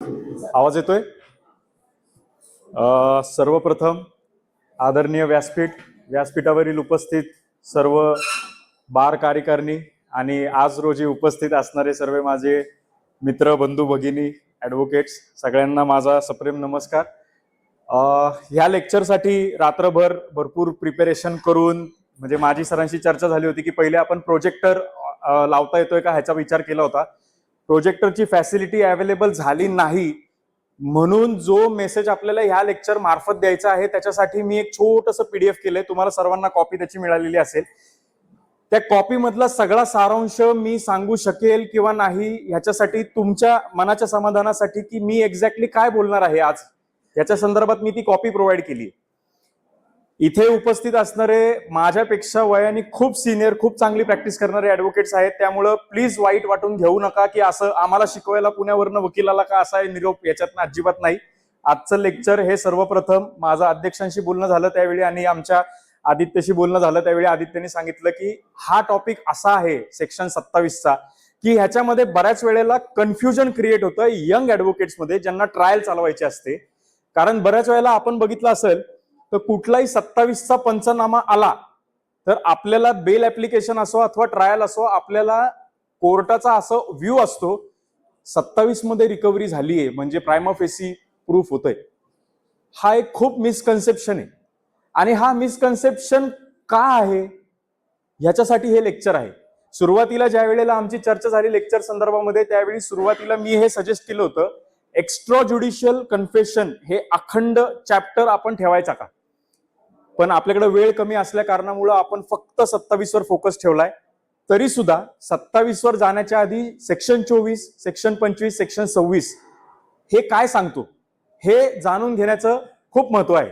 आवाज येतोय? सर्वप्रथम आदरणीय व्यासपीठावरील उपस्थित सर्व बार कार्यकारिणी आणि आज रोजी उपस्थित असणारे सर्व माझे मित्र, बंधू, भगिनी, ॲडव्होकेट्स, सगळ्यांना माझा सप्रेम नमस्कार. ह्या लेक्चरसाठी रात्रभर भरपूर प्रिपरेशन करून म्हणजे माझी सरांशी चर्चा झाली होती की पहिले आपण प्रोजेक्टर लावता येतोय का ह्याचा विचार केला होता. प्रोजेक्टरची फॅसिलिटी अवेलेबल झाली नाही म्हणून जो मेसेज आपल्याला ह्या लेक्चर मार्फत द्यायचा आहे त्याच्यासाठी मी एक छोटंसं PDF केलंय. तुम्हाला सर्वांना कॉपी त्याची मिळालेली असेल. त्या कॉपी मधला सगळा सारांश मी सांगू शकेल किंवा नाही ह्याच्यासाठी तुमच्या मनाच्या समाधानासाठी की मी एक्झॅक्टली काय बोलणार आहे आज याच्या संदर्भात मी ती कॉपी प्रोव्हाइड केली. इथे उपस्थित असणारे माझ्यापेक्षा वयाने खूप सिनियर, खूप चांगली प्रॅक्टिस करणारे ॲडव्होकेट्स आहेत. त्यामुळं प्लीज वाईट वाटून घेऊ नका की असं आम्हाला शिकवायला पुण्यावरनं वकिलाला का असा निरोप, याच्यातनं अजिबात नाही. आजचं लेक्चर हे सर्वप्रथम माझं अध्यक्षांशी बोलणं झालं त्यावेळी आणि आमच्या आदित्यशी बोलणं झालं त्यावेळी आदित्यने सांगितलं की हा टॉपिक असा आहे सेक्शन 27चा की ह्याच्यामध्ये बऱ्याच वेळेला कन्फ्युजन क्रिएट होतं यंग ॲडव्होकेट्समध्ये ज्यांना ट्रायल चालवायची असते. कारण बऱ्याच वेळेला आपण बघितलं असेल तर कुठलाही 27चा पंचनामा आला तर आपल्याला बेल ऍप्लिकेशन असो अथवा ट्रायल असो आपल्याला कोर्टाचा असं व्ह्यू असतो 27 मध्ये रिकव्हरी झालीये म्हणजे प्रायमा फेसी प्रूफ होतंय. हा एक खूप मिसकन्सेप्शन आहे आणि हा मिसकन्सेप्शन का आहे ह्याच्यासाठी हे लेक्चर आहे. सुरुवातीला ज्या वेळेला आमची चर्चा झाली लेक्चर संदर्भामध्ये त्यावेळी सुरुवातीला मी हे सजेस्ट केलं होतं एक्स्ट्रा ज्युडिशियल कन्फेशन हे अखंड चॅप्टर आपण ठेवायचा का, पण आपल्याकडे वेळ कमी असल्या कारणामुळे आपण फक्त 27 वर फोकस ठेवलाय. तरी सुद्धा 27 वर जाण्याच्या आधी सेक्शन 24, सेक्शन 25, सेक्शन 26 हे काय सांगतो हे जाणून घेण्याचं खूप महत्व आहे.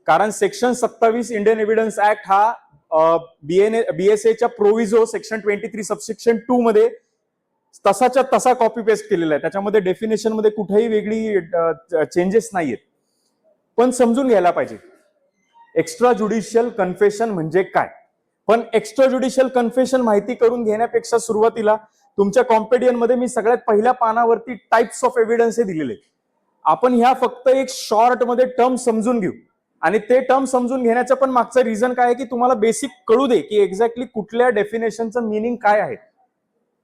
कारण सेक्शन 27 इंडियन एव्हिडन्स ऍक्ट हा BSA प्रोव्हिजो सेक्शन 23 सबसेक्शन 2 मध्ये तसाच्या तसा कॉपी पेस्ट केलेला आहे. त्याच्यामध्ये डेफिनेशन मध्ये कुठेही वेगळी चेंजेस नाहीयेत. पण समजून घ्यायला पाहिजे एक्स्ट्रा ज्युडिशियल कन्फेशन म्हणजे काय. पण एक्स्ट्रा ज्युडिशियल कन्फेशन माहिती करून घेण्यापेक्षा सुरुवातीला तुमच्या कॉम्पेडियन मध्ये मी सगळ्यात पहिल्या पानावरती टाइप्स ऑफ एव्हिडन्स हे दिलेले. आपण ह्या फक्त एक शॉर्ट मध्ये टर्म समजून घेऊ आणि ते टर्म समजून घेण्याचं पण मागचं रिझन काय आहे की तुम्हाला बेसिक कळू दे की एक्झॅक्टली कुठल्या डेफिनेशनचं मिनिंग काय आहे.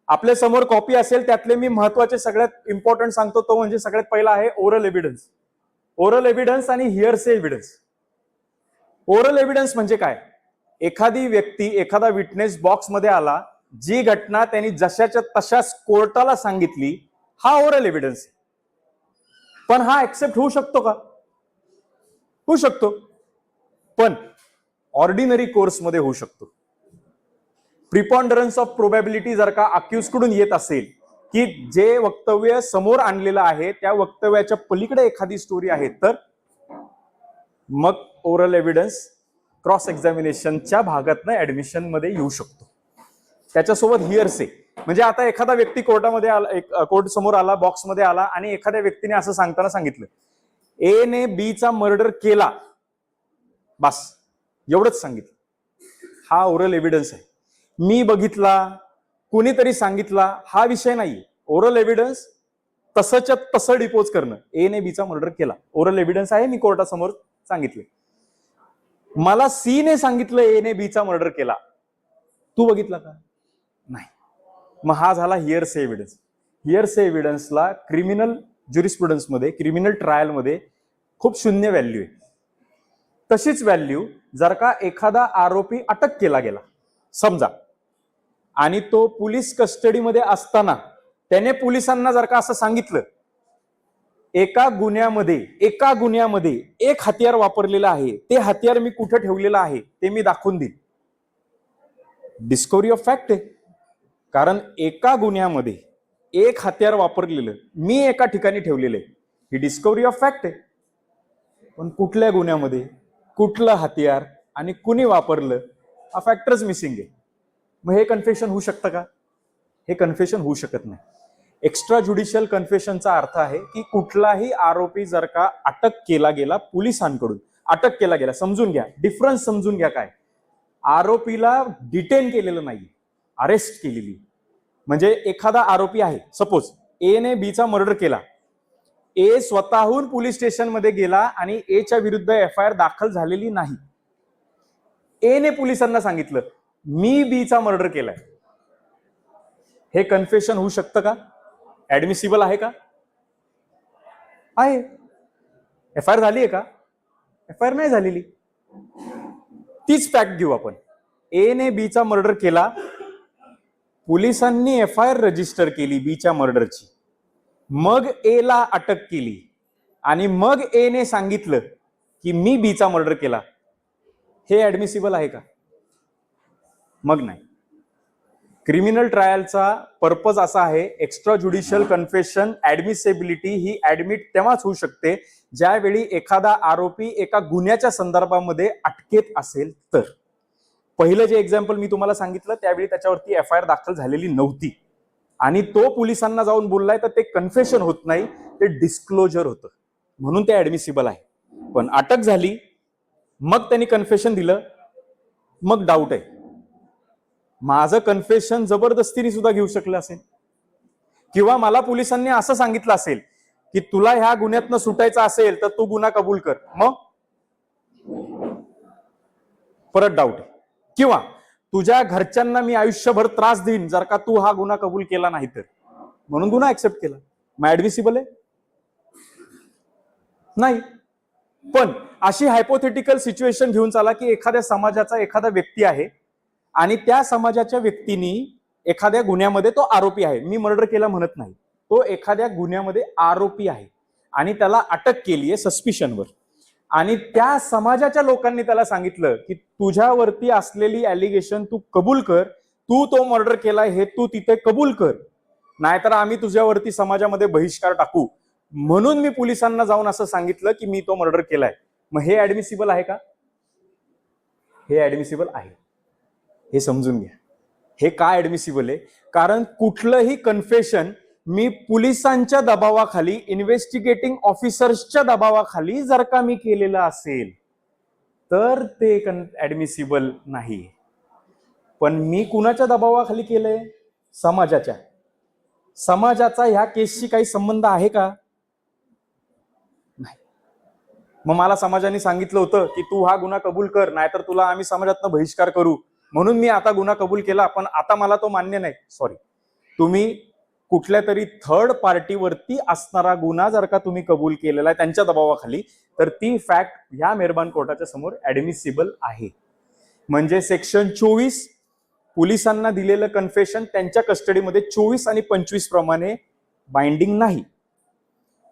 आपल्या समोर कॉपी असेल त्यातले मी महत्वाचे सगळ्यात इम्पॉर्टंट सांगतो तो म्हणजे सगळ्यात पहिला आहे ओरल एव्हिडन्स. ओरल एव्हिडन्स आणि हिअरसे एव्हिडन्स. ओरल एव्हिडन्स म्हणजे काय, एखादी व्यक्ती एखादा विटनेस बॉक्स मध्ये आला जी घटना त्यांनी जशाच्या तशाच कोर्टाला सांगितली हा ओरल एव्हिडन्स. पण हा ऍक्सेप्ट होऊ शकतो का? होऊ शकतो, पण ऑर्डिनरी कोर्स मध्ये होऊ शकतो. प्रिपॉन्डरन्स ऑफ प्रोबॅबिलिटी जर का अक्यूज कडून येत असेल की जे वक्तव्य समोर आणलेलं आहे त्या वक्तव्याच्या पलीकडे एखादी स्टोरी आहे तर मग ओरल एव्हिडन्स क्रॉस एक्झामिनेशनच्या भागातनं ऍडमिशन मध्ये येऊ शकतो. त्याच्यासोबत हिअरसे म्हणजे आता एखादा व्यक्ती कोर्टामध्ये आला, कोर्ट समोर आला, बॉक्समध्ये आला आणि एखाद्या व्यक्तीने असं सांगताना सांगितलं ए ने बी चा मर्डर केला, बस एवढंच सांगितलं. हा ओरल एव्हिडन्स आहे. मी बघितला, कुणीतरी सांगितला हा विषय नाही. ओरल एव्हिडन्स तसंच्या तसं डिपोज करणं, ए ने बी चा मर्डर केला, ओरल एव्हिडन्स आहे. मी कोर्टासमोर सांगितले. मला सी ने सांगितलं ए ने बी चा मर्डर केला, तू बघितला का? नाही. मग हा झाला हिअरसे एव्हिडन्स. हिअरसे एव्हिडन्सला क्रिमिनल ज्युरिस्प्रुडन्स मध्ये, क्रिमिनल ट्रायल मध्ये खूप शून्य व्हॅल्यू आहे. तशीच व्हॅल्यू जर का एखादा आरोपी अटक केला गेला समजा आणि तो पोलीस कस्टडीमध्ये असताना त्याने पोलिसांना जर का असं सांगितलं एका गुन्ह्यामध्ये एक हत्यार वापरलेलं आहे, ते हत्यार मी कुठे ठेवलेलं आहे ते मी दाखवून देईन, डिस्कव्हरी ऑफ फॅक्ट आहे. कारण एका गुन्ह्यामध्ये एक हत्यार वापरलेलं मी एका ठिकाणी ठेवलेलं आहे, ही डिस्कव्हरी ऑफ फॅक्ट आहे. पण कुठल्या गुन्ह्यामध्ये कुठलं हत्यार आणि कुणी वापरलं हा फॅक्टरच मिसिंग आहे. मग हे कन्फेशन होऊ शकतं का? हे कन्फेशन होऊ शकत नाही. एक्स्ट्रा ज्युडिशियल कन्फेशनचा अर्थ आहे की कुठलाही आरोपी जर का अटक केला गेला, पोलिसांकडून अटक केला गेला, समजून घ्या डिफरन्स, समजून घ्या काय, आरोपीला डिटेन केलेलं नाही, अरेस्ट केलेली. म्हणजे एखादा आरोपी आहे, सपोज ए ने बी चा मर्डर केला, ए स्वतःहून पोलीस स्टेशनमध्ये गेला आणि एच्या विरुद्ध FIR दाखल झालेली नाही. ए ने पोलिसांना सांगितलं मी बी चा मर्डर केलाय. हे कन्फेशन होऊ शकतं का? ऍडमिसिबल आहे का? आहे. FIR झाली आहे का? FIR नाही झालेली. तीच फॅक्ट घेऊ आपण. ए ने बी चा मर्डर केला, पोलिसांनी FIR रजिस्टर केली बीच्या मर्डरची, मग ए ला अटक केली आणि मग ए ने सांगितलं की मी बी चा मर्डर केला. हे ऍडमिसिबल आहे का? मग नाही. क्रिमिनल ट्रायलचा पर्पज असा आहे, एक्स्ट्रा ज्युडिशियल कन्फेशन ऍडमिसिबिलिटी ही ऍडमिट तेव्हाच होऊ शकते ज्यावेळी एखादा आरोपी एका गुन्ह्याच्या संदर्भामध्ये अटकेत असेल तर. पहिलं जे एक्झाम्पल मी तुम्हाला सांगितलं त्यावेळी त्याच्यावरती FIR दाखल झालेली नव्हती आणि तो पोलिसांना जाऊन बोललाय, तर ते कन्फेशन होत नाही, ते डिस्क्लोजर होतं, म्हणून ते ऍडमिसिबल आहे. पण अटक झाली, मग त्यांनी कन्फेशन दिलं, मग डाऊट आहे. माझं कन्फेशन जबरदस्तीने सुद्धा घेऊ शकलं असेल, किंवा मला पोलिसांनी असं सांगितलं असेल की तुला ह्या गुन्ह्यातनं सुटायचं असेल तर तू गुन्हा कबूल कर, मग परत डाऊट आहे. किंवा तुझ्या घरच्यांना मी आयुष्यभर त्रास देईन जर का तू हा गुन्हा कबूल केला नाही तर, म्हणून गुन्हा ऍक्सेप्ट केला. मग ऍडमिसिबल आहे? नाही. पण अशी हायपोथेटिकल सिच्युएशन घेऊन चाला की एखाद्या समाजाचा एखादा व्यक्ती आहे आणि त्या समाजाच्या व्यक्तीने एखाद्या गुन्ह्यामध्ये तो आरोपी आहे. मी मर्डर केला म्हणत नाही, तो एखाद्या गुन्ह्यामध्ये आरोपी आहे आणि त्याला अटक केली आहे सस्पिशनवर, आणि त्या समाजाच्या लोकांनी त्याला सांगितलं की तुझ्यावरती असलेली ॲलिगेशन तू कबूल कर, तू तो मर्डर केलाय हे तू तिथे कबूल कर, नाहीतर आम्ही तुझ्यावरती समाजामध्ये बहिष्कार टाकू. म्हणून मी पोलिसांना जाऊन असं सांगितलं की मी तो मर्डर केलाय. मग हे ऍडमिसिबल आहे का? हे ऍडमिसिबल आहे. हे समजून घ्या. हे का ऍडमिसिबल आहे? कारण कुठलंही कन्फेशन मी पोलिसांच्या दबावाखाली, इन्व्हेस्टिगेटिंग ऑफिसर्सच्या दबावाखाली जर का मी केलेलं असेल तर ते ऍडमिसिबल नाही. पण मी कुणाच्या दबावाखाली केलंय? समाजाच्या. समाजाचा ह्या केसशी काही संबंध आहे का? नाही. मग मला समाजाने सांगितलं होतं की तू हा गुन्हा कबूल कर, नाहीतर तुला आम्ही समाजातनं बहिष्कार करू, म्हणून मी आता गुन्हा कबूल केला, पण आता मला तो मान्य नाही. सॉरी, तुम्ही कुठल्या तरी थर्ड पार्टीवरती असणारा गुन्हा जर का तुम्ही कबूल केलेला आहे त्यांच्या दबावाखाली, तर ती फॅक्ट ह्या मेहरबान कोर्टाच्या समोर ऍडमिसिबल आहे. म्हणजे सेक्शन 24 पोलिसांना दिलेलं कन्फेशन त्यांच्या कस्टडीमध्ये 24 आणि 25 प्रमाणे बाइंडिंग नाही.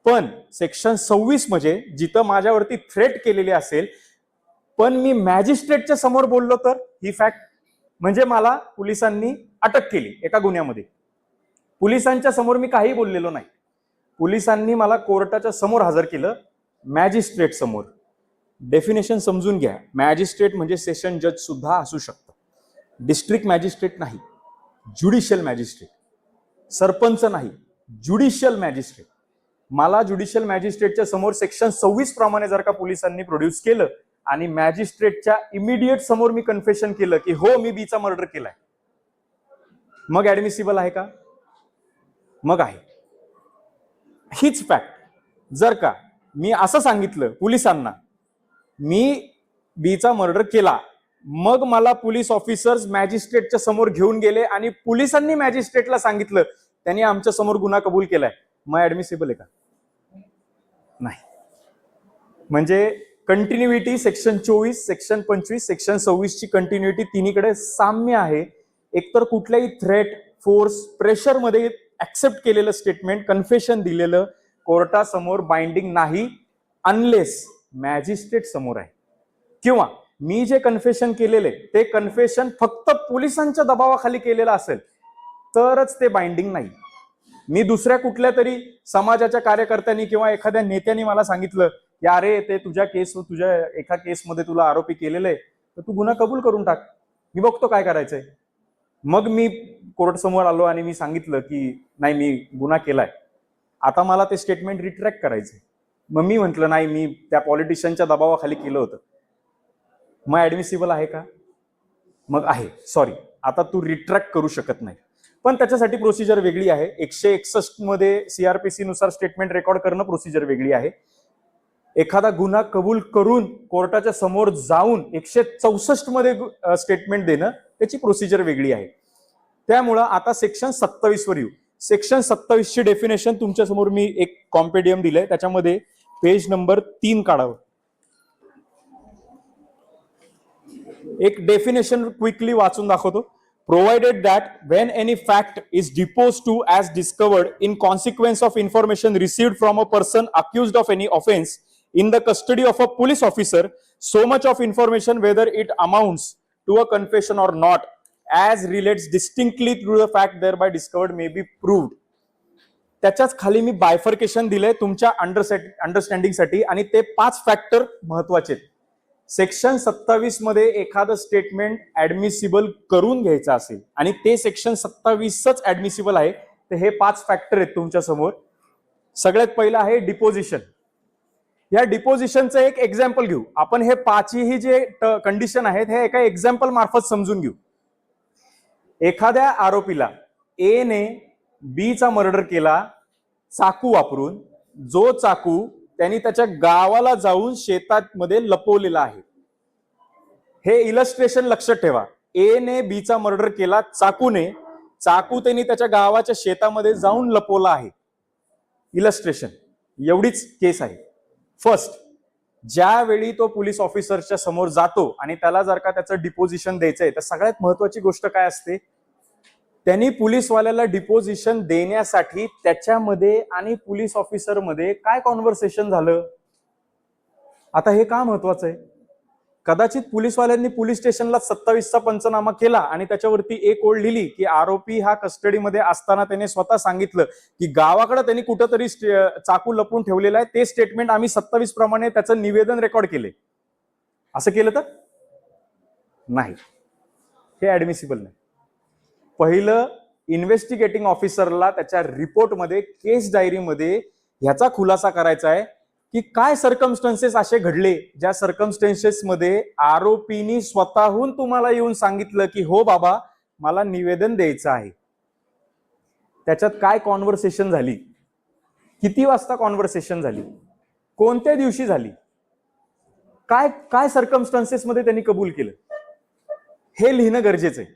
पण सेक्शन 26 म्हणजे जिथं माझ्यावरती थ्रेट केलेली असेल पण मी मॅजिस्ट्रेटच्या समोर बोललो तर ही फॅक्ट, म्हणजे मला पोलिसांनी अटक केली एका गुन्ह्यामध्ये, पोलिसांच्या समोर मी काही बोललेलो नाही, पोलिसांनी मला कोर्टाच्या समोर हजर केलं, मॅजिस्ट्रेट समोर. डेफिनेशन समजून घ्या. मॅजिस्ट्रेट म्हणजे सेशन जज सुद्धा असू शकतं, डिस्ट्रिक्ट मॅजिस्ट्रेट नाही, ज्युडिशियल मॅजिस्ट्रेट. सरपंच नाही, ज्युडिशियल मॅजिस्ट्रेट. मला ज्युडिशियल मॅजिस्ट्रेटच्या समोर सेक्शन 26 प्रमाणे जर का पोलिसांनी प्रोड्यूस केलं आणि मॅजिस्ट्रेटच्या इमिडिएट समोर मी कन्फेशन केलं की हो मी बीचा मर्डर केलाय, मग ऍडमिसिबल आहे का? मग आहे. हीच फॅक्ट जर का मी असं सांगितलं पोलिसांना मी बीचा मर्डर केला, मग मला पोलीस ऑफिसर्स मॅजिस्ट्रेटच्या समोर घेऊन गेले आणि पोलिसांनी मॅजिस्ट्रेटला सांगितलं त्यांनी आमच्या समोर गुन्हा कबूल केलाय, मग ऍडमिसिबल आहे का? नाही. म्हणजे कंटिन्युइटी सेक्शन 24, सेक्शन 25, सेक्शन 26 ची कंटिन्युइटी तिन्हीकडे साम्य आहे. एकतर कुठल्याही थ्रेट, फोर्स, प्रेशर मध्ये ऍक्सेप्ट केलेलं स्टेटमेंट, कन्फेशन दिलेलं कोर्टासमोर बाइंडिंग नाही अनलेस मॅजिस्ट्रेट समोर आहे, किंवा मी जे कन्फेशन केलेले ते कन्फेशन फक्त पोलिसांच्या दबावाखाली केलेलं असेल तरच ते बाइंडिंग नाही. मी दुसऱ्या कुठल्या तरी समाजाच्या कार्यकर्त्यांनी किंवा एखाद्या नेत्याने मला सांगितलं की अरे ते तुझ्या एका केसमध्ये तुला आरोपी केलेलं आहे तर तू गुन्हा कबूल करून टाक, मी बघतो काय करायचंय. मग मी कोर्ट समोर आलो आणि मी सांगितलं की नाही मी गुन्हा केलाय, आता मला ते स्टेटमेंट रिट्रॅक्ट करायचंय. मग मी म्हंटल नाही मी त्या पॉलिटिशियनच्या दबावाखाली केलं होतं, मग ऍडमिसिबल आहे का? मग आहे. सॉरी, आता तू रिट्रॅक्ट करू शकत नाही. पण त्याच्यासाठी प्रोसिजर वेगळी आहे. 161 मध्ये सीआरपीसी नुसार स्टेटमेंट रेकॉर्ड करणं प्रोसिजर वेगळी आहे. एखादा गुन्हा कबूल करून कोर्टाच्या समोर जाऊन 164 मध्ये स्टेटमेंट देणं त्याची प्रोसिजर वेगळी आहे. त्यामुळं आता सेक्शन 27 वर येऊ. सेक्शन 27 ची डेफिनेशन तुमच्या समोर मी एक कॉम्पेडियम दिलंय, त्याच्यामध्ये पेज नंबर 3 काढावं. एक डेफिनेशन क्विकली वाचून दाखवतो. Provided that when any fact is deposed to as discovered in consequence of information received from a person accused of any offence in the custody of a police officer, so much of information whether it amounts to a confession or not as relates distinctly to the fact thereby discovered may be proved. त्याच्याच खाली मी bifurcation दिलंय तुमच्या understanding साठी, आणि ते 5 factor महत्वाचे. Section 27 मध्ये एखादं स्टेटमेंट ऍडमिसिबल करून घ्यायचं असेल आणि ते सेक्शन 27च ऍडमिसिबल आहे, तर हे 5 फॅक्टर आहेत तुमच्या समोर. सगळ्यात पहिलं आहे डिपोजिशन. या डिपोजिशनचं एक एक्झाम्पल घेऊ आपण. हे 5ही जे कंडिशन आहेत हे एका एक्झाम्पल मार्फत समजून घेऊ. एखाद्या आरोपीला ए ने बी चा मर्डर केला चाकू वापरून, जो चाकू त्यांनी त्याच्या गावाला जाऊन शेतात मध्ये लपवलेला आहे. हे इलस्ट्रेशन लक्षात ठेवा. ए ने बी चा मर्डर केला चाकूने, चाकू त्यांनी त्याच्या गावाच्या शेतामध्ये जाऊन लपवला आहे. इलस्ट्रेशन एवढीच केस आहे. फर्स्ट, ज्यावेळी तो पोलीस ऑफिसरच्या समोर जातो आणि त्याला जर का त्याचं डिपोजिशन द्यायचंय, तर सगळ्यात महत्वाची गोष्ट काय असते, त्यांनी पोलीसवाल्याला डिपोजिशन देण्यासाठी त्याच्यामध्ये आणि पोलीस ऑफिसर मध्ये काय कॉन्व्हर्सेशन झालं. आता हे का महत्वाचं आहे? कदाचित पोलीसवाल्यांनी पोलीस स्टेशनला 27चा पंचनामा केला आणि त्याच्यावरती एक ओळ लिहिली की आरोपी हा कस्टडीमध्ये असताना त्याने स्वतः सांगितलं की गावाकडे त्यांनी कुठंतरी चाकू लपून ठेवलेला आहे, ते स्टेटमेंट आम्ही 27 प्रमाणे त्याचं निवेदन रेकॉर्ड केले. असं केलं तर नाही, हे ऍडमिसिबल नाही. पहिलं इन्व्हेस्टिगेटिंग ऑफिसरला त्याच्या रिपोर्टमध्ये, केस डायरीमध्ये ह्याचा खुलासा करायचा आहे की काय सर्कमस्टन्सेस असे घडले ज्या सर्कमस्टन्सेस मध्ये आरोपीनी स्वतःहून तुम्हाला येऊन सांगितलं की हो बाबा मला निवेदन द्यायचं आहे. त्याच्यात काय कॉन्व्हर्सेशन झाली, किती वाजता कॉन्व्हर्सेशन झाली, कोणत्या दिवशी झाली, काय काय सर्कमस्टन्सेस मध्ये त्यांनी कबूल केलं, हे लिहिणं गरजेचं आहे.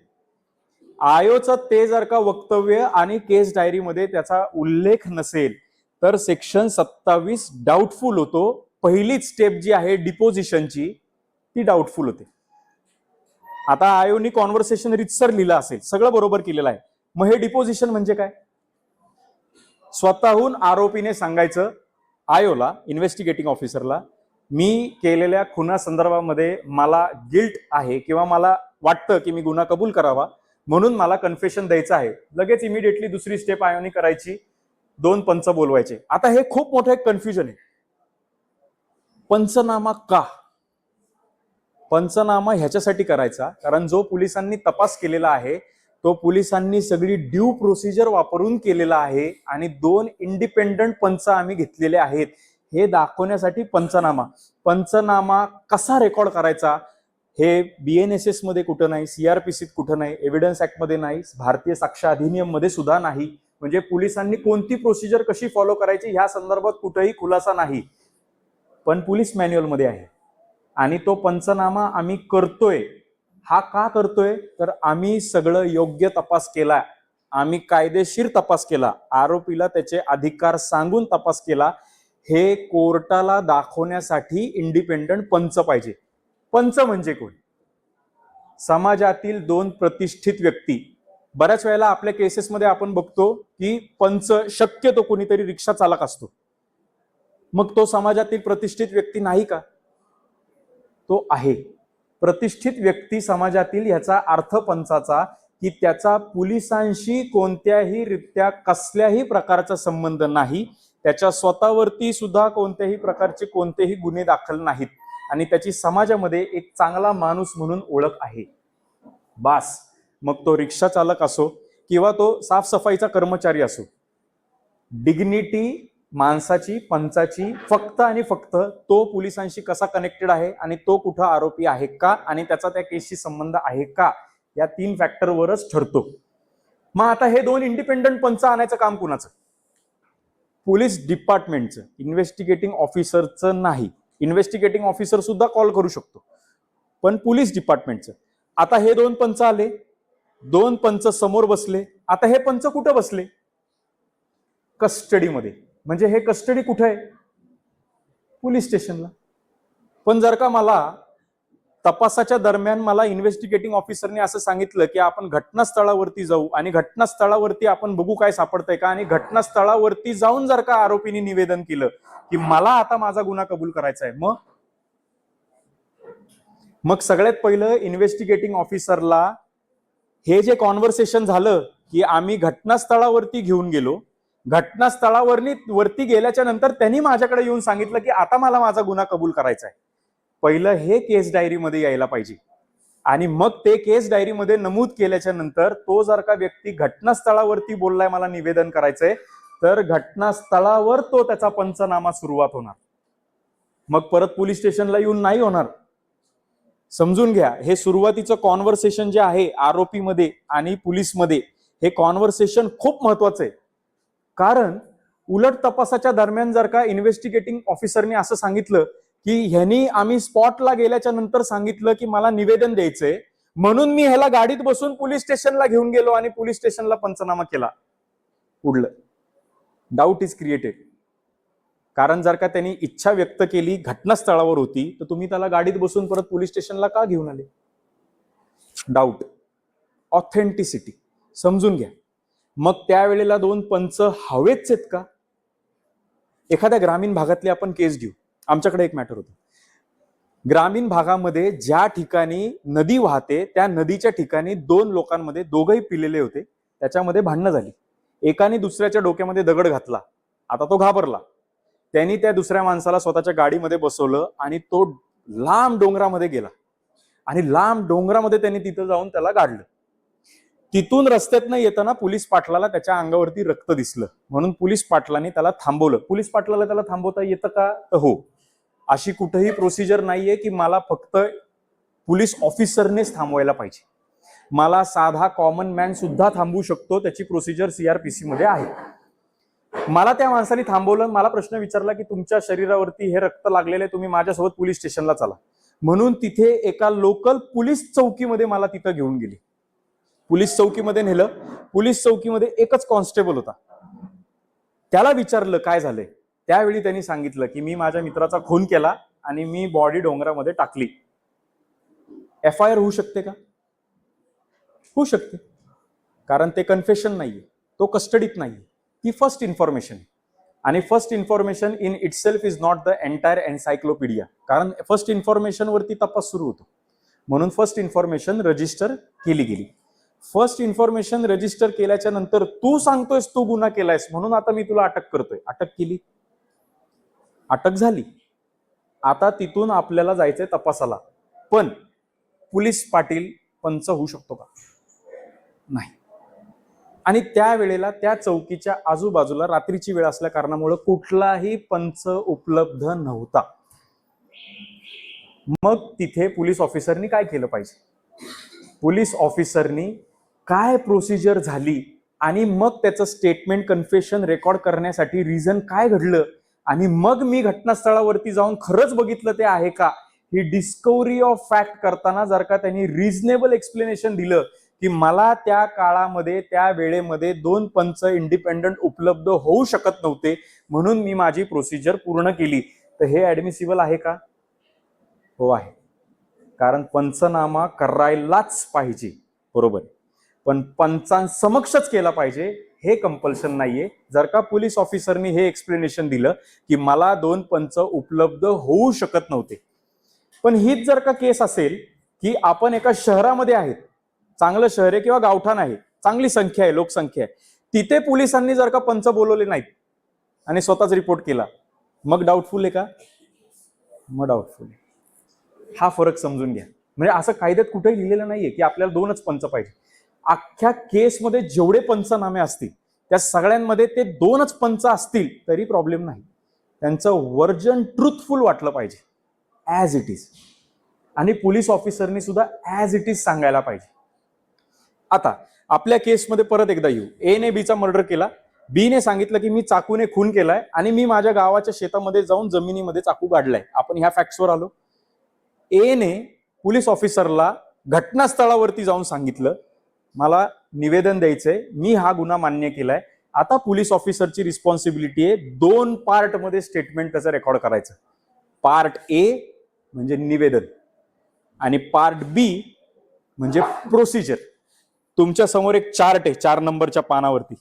आयोचं ते जर का वक्तव्य आणि केस डायरीमध्ये त्याचा उल्लेख नसेल तर सेक्शन 27 डाऊटफुल होतो. पहिलीच स्टेप जी आहे डिपोजिशनची ती डाऊटफुल होते. आता आयोनी कॉन्व्हर्सेशन रितसर लिहिलं असेल, सगळं बरोबर केलेलं आहे, मग हे डिपोजिशन म्हणजे काय? स्वतःहून आरोपीने सांगायचं आयोला, इन्व्हेस्टिगेटिंग ऑफिसरला, मी केलेल्या खुना संदर्भामध्ये मला गिल्ट आहे किंवा मला वाटतं की मी गुन्हा कबूल करावा म्हणून मला कन्फेशन द्यायचं आहे. लगेच इमिडिएटली दुसरी स्टेप आयोनी करायची, 2 पंच बोलवायचे. आता हे खूप मोठं एक कन्फ्युजन आहे. पंचनामा का? पंचनामा ह्याच्यासाठी करायचा कारण जो पोलिसांनी तपास केलेला आहे तो पोलिसांनी सगळी ड्यू प्रोसिजर वापरून केलेला आहे आणि 2 इंडिपेंडंट पंच आम्ही घेतलेले आहेत हे दाखवण्यासाठी पंचनामा. पंचनामा कसा रेकॉर्ड करायचा हे BNSS मध्ये कुठं नाही, CRPCत कुठं नाही, एव्हिडन्स ऍक्ट मध्ये नाही, भारतीय साक्ष अधिनियम मध्ये सुद्धा नाही. म्हणजे पोलिसांनी कोणती प्रोसिजर कशी फॉलो करायची ह्या संदर्भात कुठेही खुलासा नाही, पण पोलीस मॅन्युअल मध्ये आहे. आणि तो पंचनामा आम्ही करतोय. हा का करतोय तर आम्ही सगळं योग्य तपास केला, आम्ही कायदेशीर तपास केला, आरोपीला त्याचे अधिकार सांगून तपास केला, हे कोर्टाला दाखवण्यासाठी इंडिपेंडंट पंच पाहिजे. पंच म्हणजे कोण? समाजातील 2 प्रतिष्ठित व्यक्ती. बऱ्याच वेळेला आपल्या केसेसमध्ये आपण बघतो की पंच शक्यतो कोणीतरी रिक्षा चालक असतो. मग तो समाजातील प्रतिष्ठित व्यक्ती नाही का? तो आहे. प्रतिष्ठित व्यक्ती समाजातील ह्याचा अर्थ पंचाचा की त्याचा पोलिसांशी कोणत्याही रित्या कसल्याही प्रकारचा संबंध नाही, त्याच्या स्वतःवरती सुद्धा कोणत्याही प्रकारचे कोणतेही गुन्हे दाखल नाहीत आणि त्याची समाजामध्ये एक चांगला माणूस म्हणून ओळख आहे. बास. मग तो रिक्षा चालक असो किंवा तो साफसफाईचा कर्मचारी असो, डिग्निटी माणसाची, पंचाची फक्त आणि फक्त तो पोलिसांशी कसा कनेक्टेड आहे आणि तो कुठं आरोपी आहे का आणि त्याचा त्या केसशी संबंध आहे का, या 3 फॅक्टरवरच ठरतो. मग आता हे दोन इंडिपेंडंट पंच आणायचं काम कुणाचं? पोलीस डिपार्टमेंटचं, इन्व्हेस्टिगेटिंग ऑफिसरचं नाही. इन्व्हेस्टिगेटिंग ऑफिसर सुद्धा कॉल करू शकतो, पण पोलीस डिपार्टमेंटचं. आता हे दोन पंच आले, दोन पंच समोर बसले. आता हे पंच कुठं बसले? कस्टडीमध्ये. म्हणजे हे कस्टडी कुठे आहे? पोलीस स्टेशनला. पण जर का मला तपासाच्या दरम्यान मला इन्व्हेस्टिगेटिंग ऑफिसरने असं सांगितलं की आपण घटनास्थळावरती जाऊ आणि घटनास्थळावरती आपण बघू काय सापडतंय का, आणि घटनास्थळावरती जाऊन जर का आरोपीने निवेदन केलं की मला आता माझा गुन्हा कबूल करायचा आहे, मग सगळ्यात पहिलं इन्व्हेस्टिगेटिंग ऑफिसरला हे जे कॉन्व्हर्सेशन झालं की आम्ही घटनास्थळावरती घेऊन गेलो, घटनास्थळावरती गेल्याच्या नंतर त्यांनी माझ्याकडे येऊन सांगितलं की आता मला माझा गुन्हा कबूल करायचा आहे, पहिलं हे केस डायरीमध्ये यायला पाहिजे. आणि मग ते केस डायरीमध्ये नमूद केल्याच्या नंतर तो जर का व्यक्ती घटनास्थळावरती बोललाय मला निवेदन करायचंय, तर घटनास्थळावर तो त्याचा पंचनामा सुरुवात होणार. मग परत पोलीस स्टेशनला येऊन नाही होणार. समजून घ्या, हे सुरुवातीचं कॉन्व्हर्सेशन जे आहे आरोपीमध्ये आणि पोलीसमध्ये, हे कॉन्व्हर्सेशन खूप महत्वाचं आहे. कारण उलट तपासाच्या दरम्यान जर का इन्व्हेस्टिगेटिंग ऑफिसरने असं सांगितलं की ह्यांनी आम्ही स्पॉटला गेल्याच्या नंतर सांगितलं की मला निवेदन द्यायचंय, म्हणून मी ह्याला गाडीत बसून पोलीस स्टेशनला घेऊन गेलो आणि पोलीस स्टेशनला पंचनामा केला, उडलं. Doubt is created. कारण जर का त्यांनी इच्छा व्यक्त केली, घटनास्थळावर होती, तर तुम्ही त्याला गाडीत बसून परत पोलीस स्टेशनला का घेऊन आले? Doubt, authenticity. समजून घ्या. मग त्यावेळेला दोन पंच हवेच आहेत का? एखाद्या ग्रामीण भागातली आपण केस घेऊ. आमच्याकडे एक मॅटर होतं. ग्रामीण भागामध्ये ज्या ठिकाणी नदी वाहते त्या नदीच्या ठिकाणी दोन लोकांमध्ये, दोघंही पिलेले होते, त्याच्यामध्ये भांडणं झाली. एकाने दुसऱ्याच्या डोक्यामध्ये दगड घातला. आता तो घाबरला. त्यांनी त्या दुसऱ्या माणसाला स्वतःच्या गाडीमध्ये बसवलं आणि तो लांब डोंगरामध्ये गेला आणि लांब डोंगरामध्ये त्यांनी तिथं जाऊन त्याला गाडलं. तिथून रस्त्यातनं येताना पोलीस पाटलाला त्याच्या अंगावरती रक्त दिसलं, म्हणून पोलीस पाटलाने त्याला थांबवलं. पोलीस पाटलाला त्याला थांबवता येतं का? तर हो. अशी कुठेही प्रोसिजर नाहीये की मला फक्त पोलीस ऑफिसरनेच थांबवायला पाहिजे. मला साधा कॉमन मॅन सुद्धा थांबवू शकतो. त्याची प्रोसिजर CRPC मध्ये आहे. मला त्या माणसाने थांबवलं. मला प्रश्न विचारला की तुमच्या शरीरावरती हे रक्त लागलेलं आहे, तुम्ही माझ्यासोबत पोलीस स्टेशनला चला. म्हणून तिथे एका लोकल पोलीस चौकीमध्ये मला तिथं घेऊन गेली. पोलीस चौकीमध्ये नेलं. पोलीस चौकीमध्ये एकच कॉन्स्टेबल होता. त्याला विचारलं काय झालंय. त्यावेळी त्यांनी सांगितलं की मी माझ्या मित्राचा खून केला आणि मी बॉडी डोंगरामध्ये टाकली. FIR होऊ शकते का? होऊ शकते, कारण ते कन्फेशन नाहीये, तो कस्टडीत नाहीये, ती फर्स्ट इन्फॉर्मेशन. आणि first information in itself is not the entire encyclopaedia. कारण फर्स्ट इन्फॉर्मेशन वरती तपास सुरू होतो, म्हणून फर्स्ट इन्फॉर्मेशन रजिस्टर केली गेली. फर्स्ट इन्फॉर्मेशन रजिस्टर केल्याच्या नंतर तू सांगतोयस तू गुन्हा केलायस, म्हणून आता मी तुला अटक करतोय. अटक केली, अटक झाली. आता तिथून आपल्याला जायचंय तपासाला. पण पोलीस पाटील पंच होऊ शकतो का? नाही. आणि त्यावेळेला त्या चौकीच्या आजूबाजूला रात्रीची वेळ असल्या कारणामुळे कुठलाही पंच उपलब्ध नव्हता. मग तिथे पोलीस ऑफिसरनी काय केलं पाहिजे? पोलीस ऑफिसरनी काय प्रोसिजर झाली आणि मग त्याचं स्टेटमेंट, कन्फेशन रेकॉर्ड करण्यासाठी रिझन काय घडलं, आणि मग मी घटनास्थळावरती जाऊन खरंच बघितलं ते आहे का, ही डिस्कव्हरी ऑफ फॅक्ट करताना जर का त्यांनी रिझनेबल एक्सप्लेनेशन दिलं की मला त्या काळामध्ये, त्या वेळेमध्ये दोन पंच इंडिपेंडंट उपलब्ध होऊ शकत नव्हते, म्हणून मी माझी प्रोसिजर पूर्ण केली, तर हे ऍडमिसिबल आहे का? हो आहे. कारण पंचनामा करायलाच पाहिजे, बरोबर, पण पंचांसमक्षच केला पाहिजे हे कंपल्शन नाहीये. जर का पोलीस ऑफिसरनी हे एक्सप्लेनेशन दिलं की मला दोन पंच उपलब्ध होऊ शकत नव्हते, पण हीच जर का केस असेल की आपण एका शहरामध्ये आहेत, चांगलं शहर आहे किंवा गावठाण आहे, चांगली संख्या आहे, लोकसंख्या आहे, तिथे पोलिसांनी जर का पंच बोलवले नाहीत आणि स्वतःच रिपोर्ट केला, मग डाऊटफुल आहे का? मग डाऊटफुल आहे. हा फरक समजून घ्या. म्हणजे असं कायद्यात कुठेही लिहिलेलं नाहीये की आपल्याला दोनच पंच पाहिजे. अख्ख्या केसमध्ये जेवढे पंचनामे असतील त्या सगळ्यांमध्ये ते दोनच पंच असतील तरी प्रॉब्लेम नाही. त्यांचं वर्जन ट्रुथफुल वाटलं पाहिजे, ऍज इट इज. आणि पोलीस ऑफिसरनी सुद्धा ऍज इट इज सांगायला पाहिजे. आता आपल्या केसमध्ये परत एकदा येऊ. ए ने बीचा मर्डर केला. बी ने सांगितलं की मी चाकूने खून केलाय आणि मी माझ्या गावाच्या शेतामध्ये जाऊन जमिनीमध्ये चाकू गाडलाय. आपण ह्या फॅक्ट्सवर आलो. ए ने पोलीस ऑफिसरला घटनास्थळावरती जाऊन सांगितलं मला निवेदन द्यायचंय, मी हा गुन्हा मान्य केलाय. आता पोलीस ऑफिसरची रिस्पॉन्सिबिलिटी आहे 2 पार्ट मध्ये स्टेटमेंट त्याचं रेकॉर्ड करायचं. पार्ट ए म्हणजे निवेदन आणि पार्ट बी म्हणजे प्रोसिजर. तुमच्या समोर एक चार्ट आहे 4 नंबरच्या पानावरती.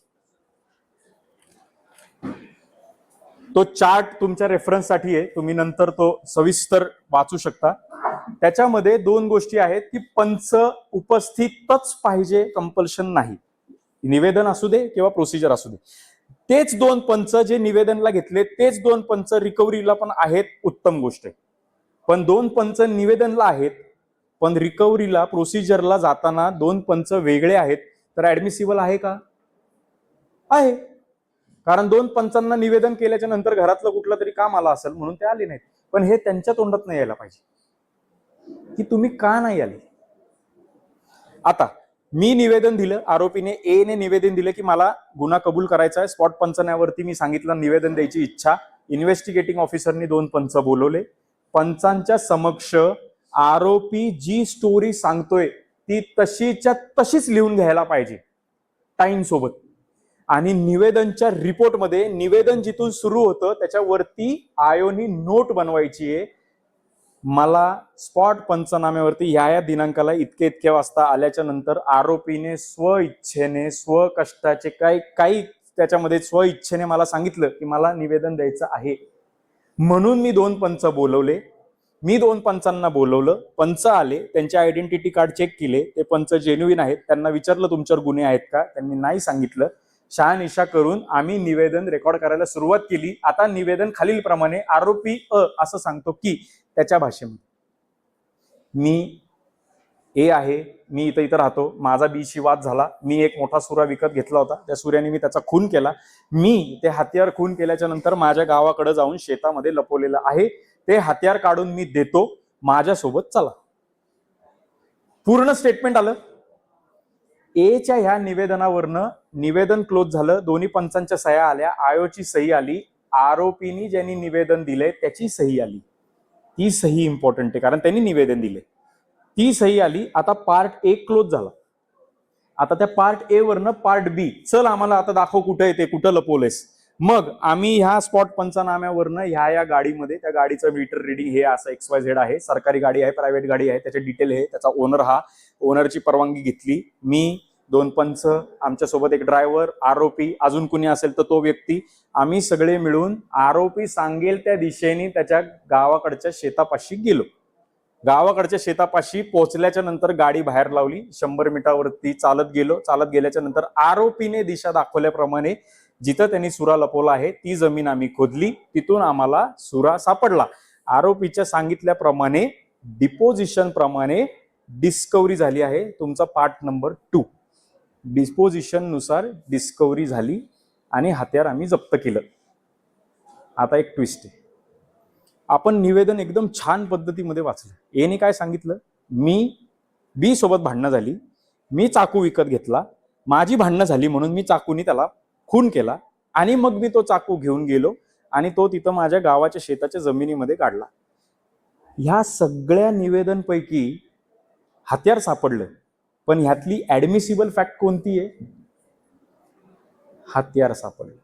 तो चार्ट तुमच्या रेफरन्ससाठी आहे, तुम्ही नंतर तो सविस्तर वाचू शकता. त्याच्यामध्ये 2 गोष्टी आहेत की पंच उपस्थितच पाहिजे, कंपल्शन नाही. निवेदन असू दे किंवा प्रोसिजर असू दे. तेच 2 पंच जे निवेदनला घेतले तेच 2 पंच रिकव्हरीला पण आहेत, उत्तम गोष्ट आहे. पण 2 पंच निवेदनला आहेत पण रिकव्हरीला प्रोसिजरला जाताना 2 पंच वेगळे आहेत, तर ऍडमिसिबल आहे का? आहे. कारण 2 पंचांना निवेदन केल्याच्या नंतर घरातलं कुठलं तरी काम आलं असेल म्हणून ते आले नाहीत. पण हे त्यांच्या तोंडात नाही यायला पाहिजे की तुम्ही का नाही आले. आता मी निवेदन दिलं, आरोपीने ए ने निवेदन दिलं की मला गुन्हा कबूल करायचा आहे. स्पॉट पंचनाम्यावरती मी सांगितलं निवेदन द्यायची इच्छा. इन्व्हेस्टिगेटिंग ऑफिसरनी 2 पंच बोलवले. पंचांच्या समक्ष आरोपी जी स्टोरी सांगतोय ती तशीच्या तशीच लिहून घ्यायला पाहिजे टाइम सोबत. आणि निवेदनच्या रिपोर्टमध्ये निवेदन जिथून सुरू होतं त्याच्यावरती आयोनी नोट बनवायची आहे, मला स्पॉट पंचनाम्यावरती या दिनांकाला इतके वाजता आल्याच्या नंतर आरोपीने स्वइच्छेने स्वकष्टाचे काही त्याच्यामध्ये स्वइच्छेने मला सांगितलं की मला निवेदन द्यायचं आहे, म्हणून मी 2 पंच बोलवले. मी 2 पंचांना बोलवलं. पंच आले, त्यांचे आयडेंटिटी कार्ड चेक केले, ते पंच जेन्युइन आहेत. त्यांना विचारलं तुमच्यावर गुन्हे आहेत का, त्यांनी नाही सांगितलं. शहानिशा करून आम्ही निवेदन रेकॉर्ड करायला सुरुवात केली. आता निवेदन खालील प्रमाणे आरोपी असं सांगतो की त्याच्या भाषेमध्ये मी ए आहे, मी इथं राहतो, माझा बीशी वाद झाला, मी एक मोठा सुरा विकत घेतला होता, त्या सुऱ्याने मी त्याचा खून केला, मी ते हत्यार खून केल्याच्या नंतर माझ्च्या गावाकडे जाऊन शेतामध्ये लपवलेलं आहे, ते हत्यार काढून मी देतो, माझ्यासोबत चला. पूर्ण स्टेटमेंट आलं. एच्या ह्या निवेदनावरनं निवेदन क्लोज झालं. दोन्ही पंचांच्या सह्या आल्या, आयोची सही आली, आरोपींनी ज्यांनी निवेदन दिले त्याची सही आली. ती सही इम्पॉर्टंट आहे कारण त्यांनी निवेदन दिले, ती सही आली. आता पार्ट ए क्लोज झाला. आता त्या पार्ट ए वरनं पार्ट बी, चल आम्हाला आता दाखव कुठे येते, कुठं लपवलेस. मग आम्ही ह्या स्पॉट पंचनाम्यावरनं ह्या गाडीमध्ये, त्या गाडीचं मीटर रिडिंग हे असं XYZ आहे, सरकारी गाडी आहे, प्रायव्हेट गाडी आहे, त्याचे डिटेल आहे, त्याचा ओनर हा, ओनरची परवानगी घेतली. मी 2 पंच, आमच्यासोबत एक ड्रायव्हर, आरोपी, अजून कुणी असेल तर तो व्यक्ती, आम्ही सगळे मिळून आरोपी सांगेल त्या दिशेने त्याच्या गावाकडच्या शेतापाशी गेलो. गावाकडच्या शेतापाशी पोहोचल्याच्या नंतर गाडी बाहेर लावली, 100 मीटरवरती चालत गेलो. चालत गेल्याच्या नंतर आरोपीने दिशा दाखवल्याप्रमाणे जिथं त्यांनी सुरा लपवला आहे ती जमीन आम्ही खोदली, तिथून आम्हाला सुरा सापडला. आरोपीच्या सांगितल्याप्रमाणे डिपोजिशन प्रमाणे डिस्कव्हरी झाली आहे. तुमचा पार्ट नंबर 2, डिस्पोजिशन नुसार डिस्कव्हरी झाली आणि हत्यार आम्ही जप्त केलं. आता एक ट्विस्ट आहे, आपण निवेदन एकदम छान पद्धतीमध्ये वाचलं. एने काय सांगितलं, मी बी सोबत भांडणं झाली, मी चाकू विकत घेतला, माझी भांडणं झाली म्हणून मी चाकूनी त्याला खून केला आणि मग मी तो चाकू घेऊन गेलो आणि तो तिथं माझ्या गावाच्या शेताच्या जमिनीमध्ये काढला. ह्या सगळ्या निवेदनपैकी हत्यार सापडलं, पण ह्यातली ऍडमिसिबल फॅक्ट कोणती आहे? हत्यार सापडलं.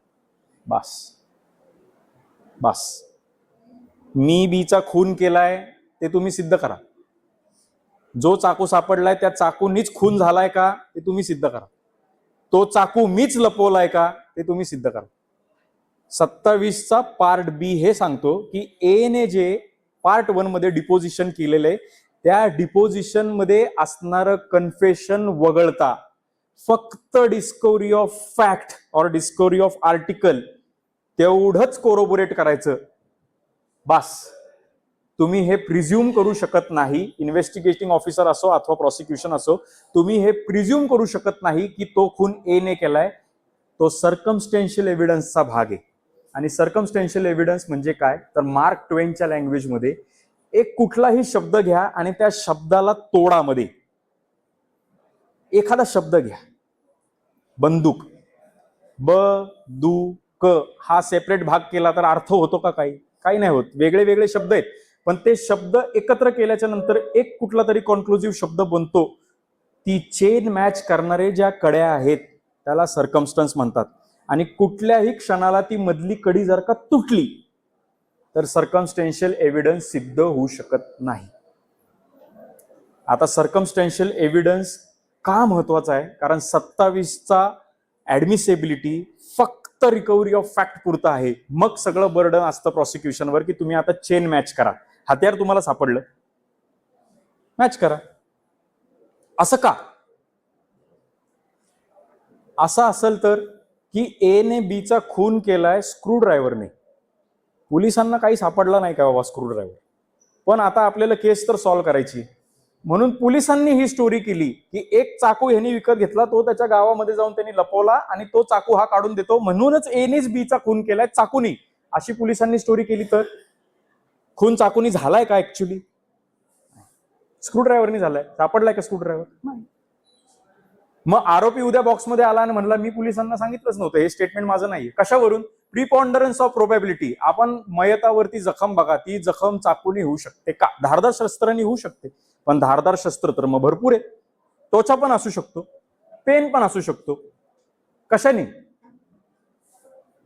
बस मी बीचा खून केलाय ते तुम्ही सिद्ध करा. जो चाकू सापडलाय त्या चाकूनीच खून झालाय का ते तुम्ही सिद्ध करा. तो चाकू मीच लपवलाय का ते तुम्ही सिद्ध करा. 27चा पार्ट बी हे सांगतो की ए ने जे पार्ट 1 मध्ये डिपोजिशन केलेलं आहे त्या डिपोजिशन मध्ये असणारं कन्फेशन वगळता फक्त डिस्कव्हरी ऑफ फॅक्ट और डिस्कव्हरी ऑफ आर्टिकल तेवढंच कोरोबोरेट करायचं. बस, तुम्ही हे प्रिझ्युम करू शकत नाही, इन्व्हेस्टिगेटिंग ऑफिसर असो अथवा प्रॉसिक्युशन असो, तुम्ही हे प्रिझ्युम करू शकत नाही की तो खून ए ने केलाय. तो सर्कमस्टेन्शियल एव्हिडन्सचा भाग आहे. आणि सर्कमस्टेन्शियल एव्हिडन्स म्हणजे काय, तर मार्क ट्वेनच्या लँग्वेजमध्ये एक कुठलाही शब्द घ्या आणि त्या शब्दाला तोडा. मध्ये एखादा शब्द घ्या, बंदूक, ब दू क हा सेपरेट भाग केला तर अर्थ होतो का? काही नाही होत. वेगळे वेगळे शब्द आहेत, पण ते शब्द एकत्र केल्याच्या नंतर एक कुठला तरी कॉन्क्लुझिव्ह शब्द बनतो. ती चेन मॅच करणारे ज्या कड्या आहेत त्याला सर्कमस्टन्स म्हणतात. आणि कुठल्याही क्षणाला ती मधली कडी जर का तुटली तर सर्कमस्टेन्शियल एव्हिडन्स सिद्ध होऊ शकत नाही. आता सर्कमस्टेन्शियल एव्हिडन्स का महत्वाचा आहे? कारण 27चा ऍडमिसेबिलिटी फक्त रिकव्हरी ऑफ फॅक्ट पुरता आहे. मग सगळं बर्डन असतं प्रॉसिक्युशनवर की तुम्ही आता चेन मॅच करा. हत्यार तुम्हाला सापडलं, मॅच करा. असं का? असं असेल तर की ए ने बीचा खून केलाय स्क्रू ड्रायव्हरने. पोलिसांना काही सापडला नाही का बाबा स्क्रू ड्रायव्हर, पण आता आपल्याला केस तर सॉल्व्ह करायची, म्हणून पोलिसांनी ही स्टोरी केली की एक चाकू ह्यांनी विकत घेतला, तो त्याच्या गावामध्ये जाऊन त्यांनी लपवला आणि तो चाकू हा काढून देतो, म्हणूनच एनेच बीचा खून केलाय चाकूनी, अशी पोलिसांनी स्टोरी केली. तर खून चाकूनी झालाय का ऍक्च्युली? स्क्रूड्रायव्हरनी झालाय. सापडलाय का स्क्रूड्रायव्हर? नाही. मग आरोपी उद्या बॉक्समध्ये आला आणि म्हणला मी पोलिसांना सांगितलंच नव्हतं, हे स्टेटमेंट माझं नाही. कशावरून? प्रिपॉन्डरन्स ऑफ प्रोबॅबिलिटी. आपण मयतावरती जखम बघा, ती जखम चाकूनी होऊ शकते का? धारदार शस्त्रांनी होऊ शकते, पण धारदार शस्त्र तर मग भरपूर आहे. त्वचा पण असू शकतो, पेन पण असू शकतो. कशाने?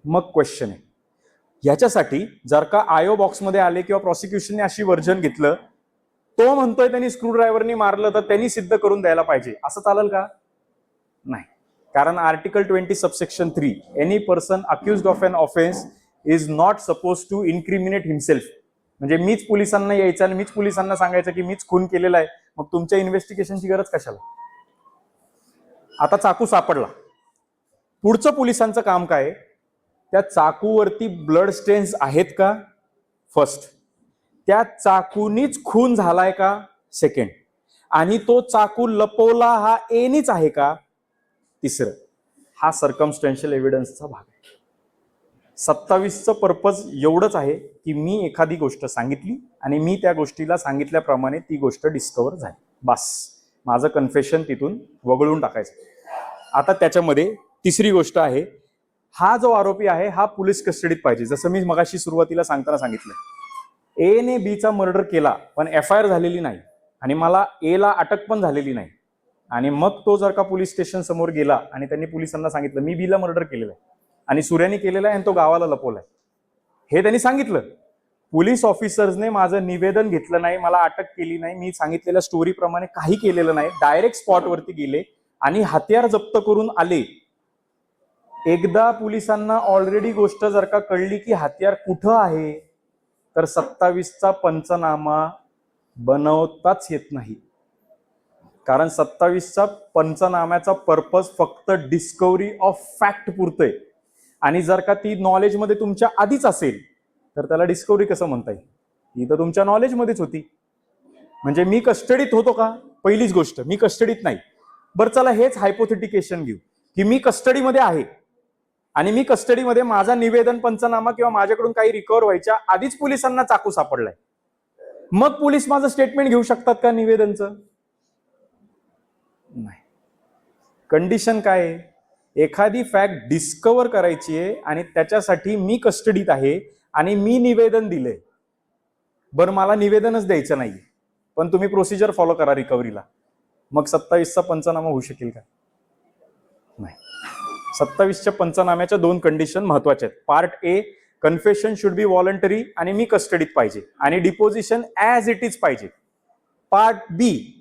मग क्वेश्चन आहे ह्याच्यासाठी, जर का आयो बॉक्समध्ये आले किंवा प्रॉसिक्युशनने अशी वर्जन घेतलं, तो म्हणतोय त्यांनी स्क्रूड्रायव्हरनी मारलं तर त्यांनी सिद्ध करून द्यायला पाहिजे, असं चालेल का? नाही. कारण article 20 subsection 3, any person accused of an offence is not supposed to incriminate himself. म्हणजे मीच पोलिसांना यायचं आणि मीच पोलिसांना सांगायचं की मीच खून केलेला आहे, मग तुमच्या इन्व्हेस्टिगेशनची गरज कशाला? आता चाकू सापडला, पुढचं पोलिसांचं काम काय? त्या चाकूवरती ब्लड स्टेन्स आहेत का? फर्स्ट. त्या चाकूनीच खून झालाय का? सेकंड. आणि तो चाकू लपवला हा एनीच आहे का? तिसरं. हा सर्कमस्टेन्शियल एव्हिडन्सचा भाग आहे. 27चं पर्पज एवढंच आहे की मी एखादी गोष्ट सांगितली आणि मी त्या गोष्टीला सांगितल्याप्रमाणे ती गोष्ट डिस्कवर झाली, बस. माझं कन्फेशन तिथून वगळून टाकायचं. आता त्याच्यामध्ये तिसरी गोष्ट आहे, हा जो आरोपी आहे हा पोलीस कस्टडीत पाहिजे. जसं मी मगाशी सुरुवातीला सांगताना सांगितलं, ए ने बीचा मर्डर केला पण FIR झालेली नाही आणि मला ए ला अटक पण झालेली नाही, आणि मग तो जर का पोलीस स्टेशन समोर गेला आणि त्यांनी पोलिसांना सांगितलं मी बीला मर्डर केलेलं आहे आणि सूर्याने केलेलं आहे आणि तो गावाला लपवलाय, हे त्यांनी सांगितलं, पोलीस ऑफिसर्सने माझं निवेदन घेतलं नाही, मला अटक केली नाही, मी सांगितलेल्या स्टोरीप्रमाणे काही केलेलं नाही, डायरेक्ट स्पॉटवरती गेले आणि हत्यार जप्त करून आले. एकदा पोलिसांना ऑलरेडी गोष्ट जर का कळली की हत्यार कुठं आहे, तर 27चा पंचनामा बनवताच येत नाही. कारण 27चा पंचनाम्याचा पर्पज फक्त डिस्कव्हरी ऑफ फॅक्ट पुरतोय, आणि जर का ती नॉलेजमध्ये तुमच्या आधीच असेल तर त्याला डिस्कव्हरी कसं म्हणता येईल? ती तर तुमच्या नॉलेजमध्येच होती. म्हणजे मी कस्टडीत होतो का? पहिलीच गोष्ट, मी कस्टडीत नाही. बरं चला हेच हायपोथेटिकेशन घेऊ की मी कस्टडीमध्ये आहे आणि मी कस्टडीमध्ये माझा निवेदन पंचनामा किंवा माझ्याकडून काही रिकव्हर व्हायच्या आधीच पोलिसांना चाकू सापडलाय, मग पोलीस माझं स्टेटमेंट घेऊ शकतात का निवेदनचं? नाही. कंडिशन काय आहे? एखादी फॅक्ट डिस्कव्हर करायची आहे आणि त्याच्यासाठी मी कस्टडीत आहे आणि मी निवेदन दिलंय. बरं मला निवेदनच द्यायचं नाही पण तुम्ही प्रोसिजर फॉलो करा रिकव्हरीला, मग 27चा पंचनामा होऊ शकेल का? नाही. 27च्या पंचनाम्याच्या दोन कंडिशन महत्वाच्या आहेत. Part A, confession should be voluntary आणि मी कस्टडीत पाहिजे आणि डिपोजिशन ऍज इट इज पाहिजे. पार्ट बी,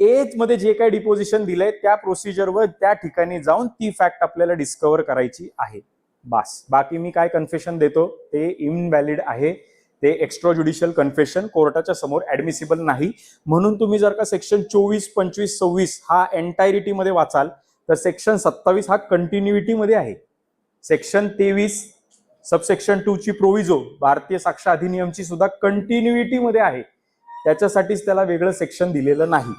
एज मध्ये जे काही डिपोजिशन दिलंय त्या प्रोसिजरवर त्या ठिकाणी जाऊन ती फॅक्ट आपल्याला डिस्कव्हर करायची आहे, बस. बाकी मी काय कन्फेशन देतो ते इनव्हॅलिड आहे, ते एक्स्ट्रा ज्युडिशियल कन्फेशन कोर्टाच्या समोर ऍडमिसिबल नाही. म्हणून तुम्ही जर का सेक्शन 24, 25, 26 हा एंटायरिटी मध्ये वाचाल तर सेक्शन 27 हा कंटिन्युइटी मध्ये आहे. सेक्शन 23 सबसेक्शन 2 ची प्रोव्हिजो भारतीय साक्ष अधिनियमची सुद्धा कंटिन्युइटी मध्ये आहे, त्याच्यासाठीच त्याला वेगळं सेक्शन दिलेलं नाही.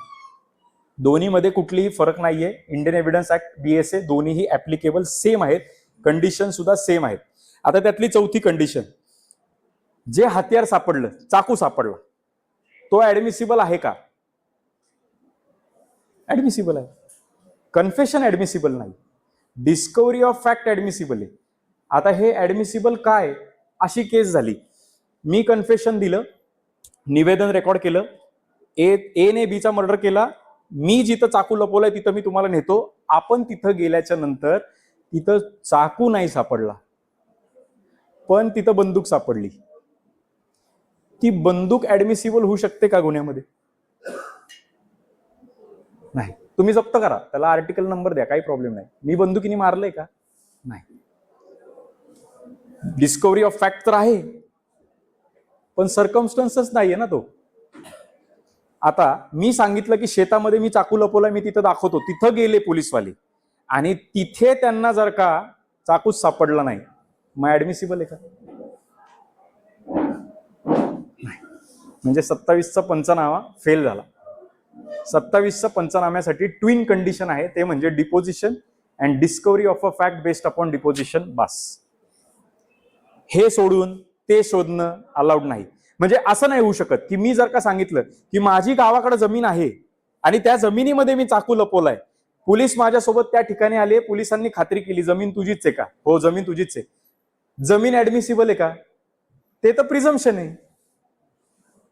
दोन्हीमध्ये कुठलीही फरक नाहीये. इंडियन एव्हिडन्स ऍक्ट, BSA दोन्हीही ऍप्लिकेबल सेम आहेत, कंडिशन सुद्धा सेम आहेत. आता त्यातली चौथी कंडिशन, जे हत्यार सापडलं, चाकू सापडला, तो ऍडमिसिबल आहे का? ऍडमिसिबल आहे. कन्फेशन ऍडमिसिबल नाही. डिस्कव्हरी ऑफ फॅक्ट ऍडमिसिबल आहे. आता हे ऍडमिसिबल काय? अशी केस झाली, मी कन्फेशन दिलं, निवेदन रेकॉर्ड केलं, ए ने बीचा मर्डर केला, मी जिथं चाकू लपवलाय तिथं मी तुम्हाला नेतो. आपण तिथं गेल्याच्या नंतर तिथं चाकू नाही सापडला, पण तिथं बंदूक सापडली. ती बंदूक ऍडमिसिबल होऊ शकते का गुन्ह्यामध्ये? नाही. तुम्ही जप्त करा, त्याला आर्टिकल नंबर द्या, काही प्रॉब्लेम नाही. मी बंदुकीने मारलंय का? नाही. डिस्कव्हरी ऑफ फॅक्ट तर आहे, पण सर्कमस्टन्सच नाहीये ना तो. आता मी सांगितलं की शेतामध्ये मी चाकू लपवलाय, मी तिथं दाखवतो, तिथं गेले पोलीसवाले आणि तिथे त्यांना जर का चाकूच सापडला नाही, मग ऍडमिसिबल आहे का? म्हणजे 27चा पंचनामा फेल झाला. 27च्या पंचनाम्यासाठी ट्विन कंडिशन आहे, ते म्हणजे deposition and discovery of a fact based upon deposition. बस. हे सोडून ते शोधणं अलाउड नाही. म्हणजे असं नाही होऊ शकत की मी जर का सांगितलं की माझी गावाकडे जमीन आहे आणि त्या जमिनीमध्ये मी चाकू लपवलाय, पोलीस माझ्यासोबत त्या ठिकाणी आले, पोलिसांनी खात्री केली जमीन तुझीच आहे का? हो, जमीन तुझीच आहे. जमीन ऍडमिसिबल आहे का? ते तर प्रिझम्पशन आहे.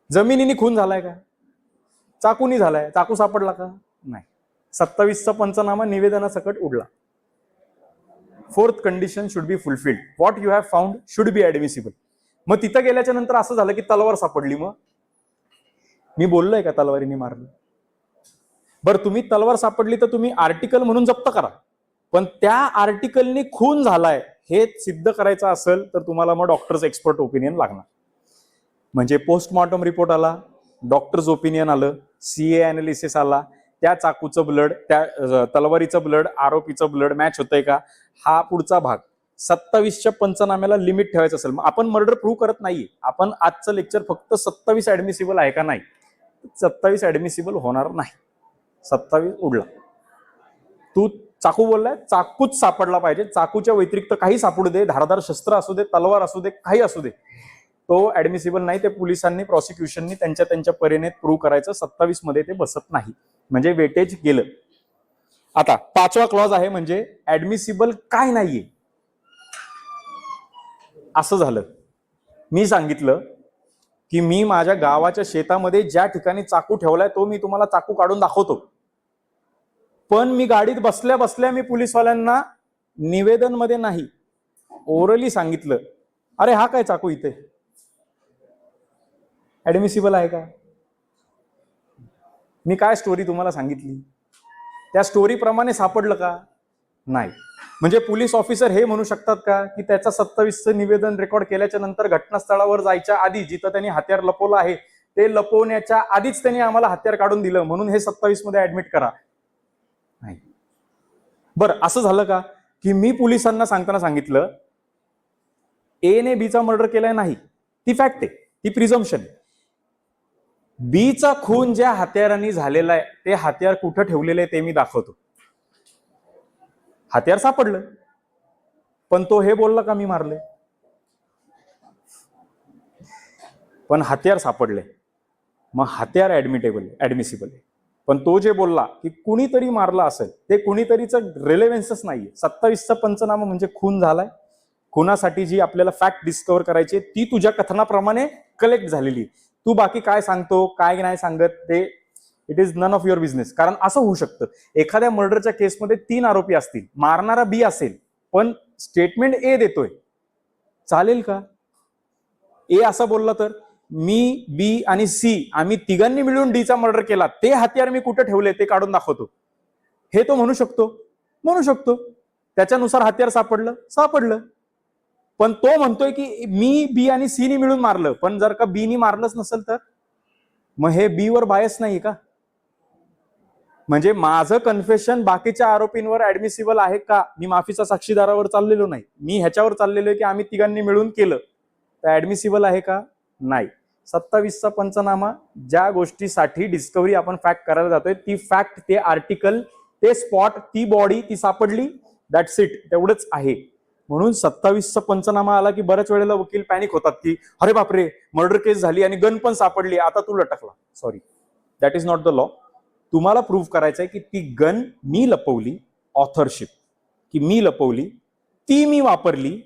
जमिनीने खून झालाय का? चाकूनी झालाय. चाकू सापडला का? नाही. 27चा पंचनामा निवेदनासकट उडला. Fourth condition should be fulfilled. What you have found should be admissible. मग तिथं गेल्याच्या नंतर असं झालं की तलवार सापडली, मग मी बोललोय का तलवारीने मारलं? बरं, तुम्ही तलवार सापडली तर तुम्ही आर्टिकल म्हणून जप्त करा, पण त्या आर्टिकलनी खून झालाय हे सिद्ध करायचं असेल तर तुम्हाला मग डॉक्टर्स एक्सपर्ट ओपिनियन लागणार. म्हणजे पोस्टमॉर्टम रिपोर्ट आला, डॉक्टर्स ओपिनियन आलं, सीए अनालिसिस आला, त्या चाकूचं ब्लड, त्या तलवारीचं ब्लड, आरोपीचं ब्लड मॅच होतंय का, हा पुढचा भाग. 27च्या पंचनाम्याला लिमिट ठेवायचं असेल, मग आपण मर्डर प्रूव्ह करत नाहीये, आपण आजचं लेक्चर फक्त 27 ऍडमिसिबल आहे का नाही. 27 ऍडमिसिबल होणार नाही. 27 उडला. तू चाकू बोललाय, चाकूच सापडला पाहिजे. चाकूच्या व्यतिरिक्त काही सापडू दे, धारदार शस्त्र असू दे, तलवार असू दे, काही असू दे, तो ऍडमिसिबल नाही. ते पोलिसांनी, प्रॉसिक्युशननी त्यांच्या परीने प्रूव्ह करायचं. 27 मध्ये ते बसत नाही, म्हणजे वेटेज गेलं. आता 5वा क्लॉज आहे, म्हणजे ऍडमिसिबल काय नाहीये. असं झालं, मी सांगितलं की मी माझ्या गावाच्या शेतामध्ये ज्या ठिकाणी चाकू ठेवलाय तो मी तुम्हाला चाकू काढून दाखवतो, पण मी गाडीत बसल्या बसल्या मी पोलिसवाल्यांना निवेदन मध्ये नाही, ओरली सांगितलं, अरे हा काय चाकू इथे, ऍडमिसिबल आहे का? मी काय स्टोरी तुम्हाला सांगितली, त्या स्टोरी प्रमाणे सापडलं का? नाही. म्हणजे पोलीस ऑफिसर हे म्हणू शकतात का की त्याचं 27चं निवेदन रेकॉर्ड केल्याच्या नंतर घटनास्थळावर जायच्या आधी जिथं त्यांनी हत्यार लपवलं आहे ते लपवण्याच्या आधीच त्यांनी आम्हाला हत्यार काढून दिलं म्हणून हे 27 मध्ये ऍडमिट करा? नाही. बरं, असं झालं का की मी पोलिसांना सांगताना सांगितलं ए ने बीचा मर्डर केलाय? नाही, ती फॅक्ट आहे, ती प्रिझम्पशन आहे. बीचा खून ज्या हत्याराने झालेला आहे ते हत्यार कुठं ठेवलेलं आहे ते मी दाखवतो. हत्यार सापडलं, पण तो हे बोलला का मी मारले? पण हत्यार सापडले, मग हत्यार ऍडमिसिबल आहे. पण तो जे बोलला की कुणीतरी मारला असेल, ते कुणीतरीचं रिलेव्हन्सच नाहीये. 27चा पंचनामा म्हणजे खून झालाय, खुनासाठी जी आपल्याला फॅक्ट डिस्कव्हर करायची ती तुझ्या कथनाप्रमाणे कलेक्ट झालेली. तू बाकी काय सांगतो काय नाही सांगत ते it is none of your business. कारण असं होऊ शकतं एखाद्या मर्डरच्या केसमध्ये 3 आरोपी असतील, मारणारा बी असेल, पण स्टेटमेंट ए देतोय, चालेल का? ए असं बोलला तर मी, बी आणि सी आम्ही तिघांनी मिळून डीचा मर्डर केला, ते हत्यार मी कुठे ठेवले ते काढून दाखवतो, हे तो म्हणू शकतो. त्याच्यानुसार हत्यार सापडलं. पण तो म्हणतोय की मी, बी आणि सी नी मिळून मारलं, पण जर का बी नी मारलंच नसेल तर मग हे बी वर बायस नाही का? म्हणजे माझं कन्फेशन बाकीच्या आरोपींवर ऍडमिसिबल आहे का? मी माफीचा साक्षीदारावर चाललेलो नाही, मी ह्याच्यावर चाललेलो आहे की आम्ही तिघांनी मिळून केलं, तर ऍडमिसिबल आहे का? नाही. 27चा पंचनामा ज्या गोष्टीसाठी डिस्कव्हरी आपण फॅक्ट करायला जातोय ती फॅक्ट, ते आर्टिकल, ते स्पॉट, ती बॉडी, ती सापडली, दॅट्स इट, तेवढंच आहे. म्हणून 27चा पंचनामा आला की बऱ्याच वेळेला वकील पॅनिक होतात की अरे बापरे मर्डर केस झाली आणि गन पण सापडली, आता तू लटकला. Sorry, that is not the law. तुम्हाला प्रूव्ह करायचंय की ती गन मी लपवली, ऑथरशिप की मी लपवली, ती मी वापरली,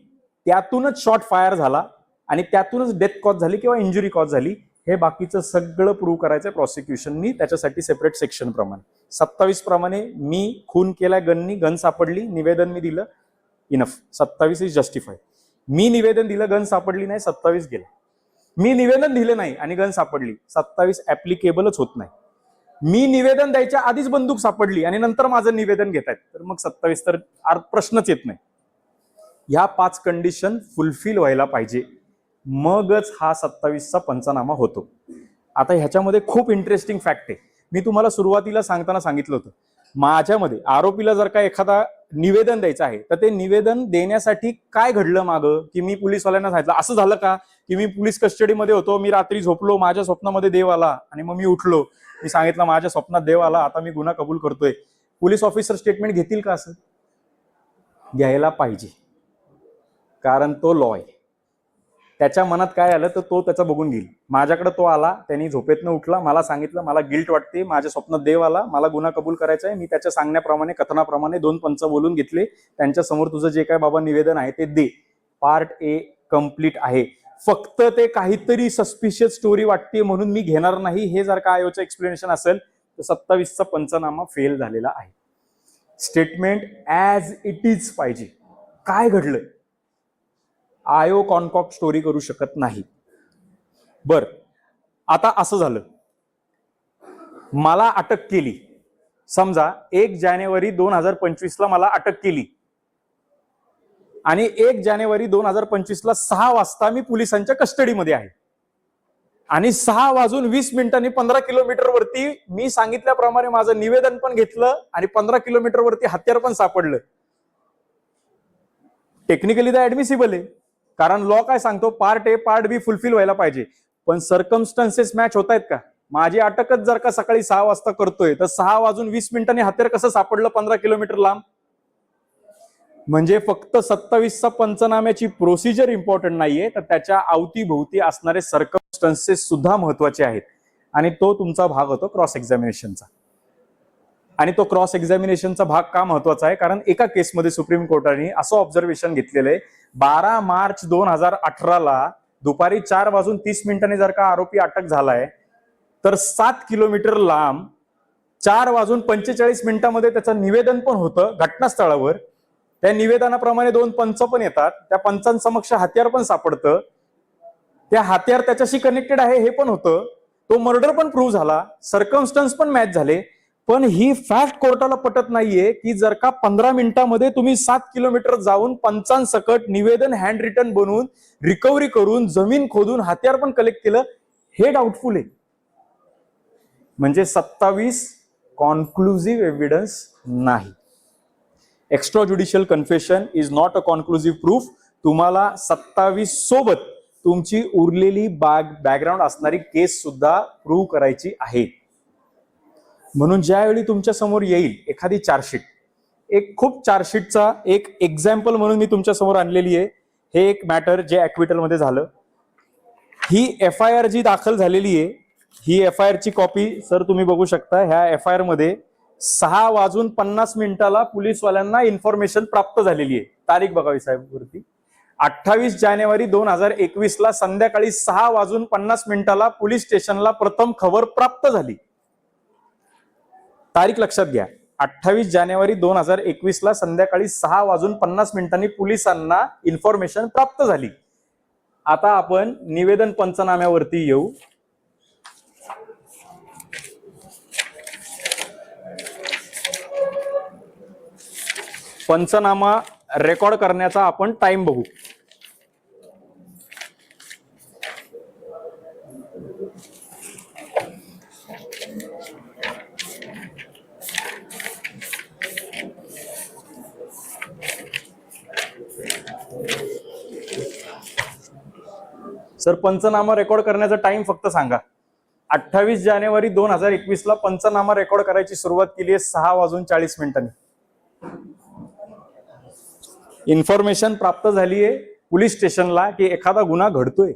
त्यातूनच शॉट फायर झाला आणि त्यातूनच डेथ कॉज झाली किंवा इंजुरी कॉज झाली, हे बाकीचं सगळं प्रूव्ह करायचं प्रॉसिक्युशननी त्याच्यासाठी सेपरेट सेक्शन प्रमाणे. 27 प्रमाणे मी खून केला गननी, गन सापडली, निवेदन मी दिलं, इनफ. 27 is justified. मी निवेदन दिलं, गन सापडली नाही, 27 गेला. मी निवेदन दिलं नाही आणि गन सापडली, 27 ऍप्लिकेबलच होत नाही. मी निवेदन द्यायच्या आधीच बंदूक सापडली आणि नंतर माझं निवेदन घेत आहेत, तर मग 27 तर प्रश्नच येत नाही. ह्या 5 कंडिशन फुलफिल व्हायला पाहिजे, मगच हा 27चा पंचनामा होतो. आता ह्याच्यामध्ये खूप इंटरेस्टिंग फॅक्ट आहे. मी तुम्हाला सुरुवातीला सांगताना सांगितलं होतं, माझ्यामध्ये आरोपीला जर का एखादा निवेदन द्यायचं आहे तर ते निवेदन देण्यासाठी काय घडलं मागं, की मी पोलिसवाल्यांना सांगितलं असं झालं का, की मी पोलीस कस्टडीमध्ये होतो, मी रात्री झोपलो, माझ्या स्वप्नामध्ये देव आला आणि मग मी उठलो, मी सांगितलं माझ्या स्वप्नात देव आला, आता मी गुन्हा कबूल करतोय. पोलीस ऑफिसर स्टेटमेंट घेतील का? असं घ्यायला पाहिजे, कारण तो लॉ आहे. त्याच्या मनात काय आलं तर तो त्याचं बघून घेईल. माझ्याकडे तो आला, त्यांनी झोपेतनं उठला, मला सांगितलं मला गिल्ट वाटते, माझ्या स्वप्नात देव आला, मला गुन्हा कबूल करायचा आहे, मी त्याच्या सांगण्याप्रमाणे कथनाप्रमाणे 2 पंच बोलून घेतले, त्यांच्या समोर तुझं जे काय बाबा निवेदन आहे ते दे. पार्ट ए कम्प्लीट आहे. फक्त ते काहीतरी सस्पिशियस स्टोरी वाटते म्हणून मी घेणार नाही, हे जर का आयोचं एक्सप्लेनेशन असेल तर 27चा पंचनामा फेल झालेला आहे. स्टेटमेंट ऍज इट इज पाहिजे. काय घडलं? आयो कॉन्कॉक्ट स्टोरी करू शकत नाही. बर, आता असं झालं, मला अटक केली, समजा 1 जानेवारी 2025ला मला अटक केली आणि 1 जानेवारी 2025ला 6 वाजता मी पोलिसांच्या कस्टडीमध्ये आहे आणि 6:20 15 किलोमीटर वरती मी सांगितल्याप्रमाणे माझं निवेदन पण घेतलं आणि 15 किलोमीटर वरती हत्यार पण सापडलं. टेक्निकली तर ऍडमिसिबल आहे, कारण लॉ काय सांगतो, part A part B fulfil व्हायला पाहिजे. पण सर्कमस्टन्सेस मॅच होत आहेत का? माझी अटकच जर का सकाळी 6 वाजता करतोय तर 6:20 हत्यार कसं सापडलं 15 किलोमीटर लांब? म्हणजे फक्त 27चा पंचनाम्याची प्रोसिजर इम्पॉर्टंट नाहीये, तर त्याच्या अवतीभोवती असणारे सर्कमस्टन्सेस सुद्धा महत्वाचे आहेत. आणि तो तुमचा भाग होतो क्रॉस एक्झामिनेशनचा. आणि तो क्रॉस एक्झामिनेशनचा भाग का महत्वाचा आहे? कारण एका केसमध्ये सुप्रीम कोर्टाने असं ऑब्झर्वेशन घेतलेलं आहे, 12 मार्च 2018ला दुपारी 4:30 जर का आरोपी अटक झालाय तर 7 किलोमीटर लांब 4:45 त्याचं निवेदन पण होतं घटनास्थळावर. त्या निवेदनाप्रमाणे 2 पंच पण येतात, त्या पंचांसमक्ष हत्यार पण सापडतं, त्या हत्यार त्याच्याशी कनेक्टेड आहे हे पण होतं, तो मर्डर पण प्रूव्ह झाला, सर्कमस्टन्स पण मॅच झाले. पण ही फॅक्ट कोर्टाला पटत नाहीये की जर का 15 मिनिटांमध्ये तुम्ही 7 किलोमीटर जाऊन पंचांसकट निवेदन हँड रिटन बनवून रिकव्हरी करून जमीन खोदून हत्यार पण कलेक्ट केलं, हे डाऊटफुल आहे. म्हणजे 27 कॉन्क्लुझिव्ह एव्हिडन्स नाही. Extra judicial confession is not a conclusive proof. तुम्हाला 27 सोबत तुमची उरलेली बॅकग्राऊंड असणारी केस सुद्धा प्रूव्ह करायची आहे. म्हणून ज्यावेळी तुमच्या समोर येईल एखादी चार्जशीट, एक खूप चार्जशीटचा एक एक्झाम्पल म्हणून मी तुमच्या समोर आणलेली आहे. हे एक मॅटर जे ऍक्विटल मध्ये झालं. ही FIR जी दाखल झालेली आहे, ही FIR ची कॉपी सर तुम्ही बघू शकता. ह्या FIR मध्ये 6:50 पोलीसवाल्यांना इन्फॉर्मेशन प्राप्त झालेली आहे. तारीख बघावी साहेब वरती, 28 जानेवारी 2021ला संध्याकाळी 6:50 पोलीस स्टेशनला प्रथम खबर प्राप्त झाली. तारीख लक्षात घ्या, 28 जानेवारी 2021ला संध्याकाळी 6:50 पोलिसांना इन्फॉर्मेशन प्राप्त झाली. आता आपण निवेदन पंचनाम्यावरती येऊ. पंचनामा रेकॉर्ड करण्याचा आपण टाइम बघू. सर पंचनामा रेकॉर्ड करण्याचा टाइम फक्त सांगा. 28 जानेवारी 2021ला पंचनामा रेकॉर्ड करायची सुरुवात केली आहे 6:40. इन्फॉर्मेशन प्राप्त झाली आहे पोलीस स्टेशनला की एखादा गुन्हा घडतोय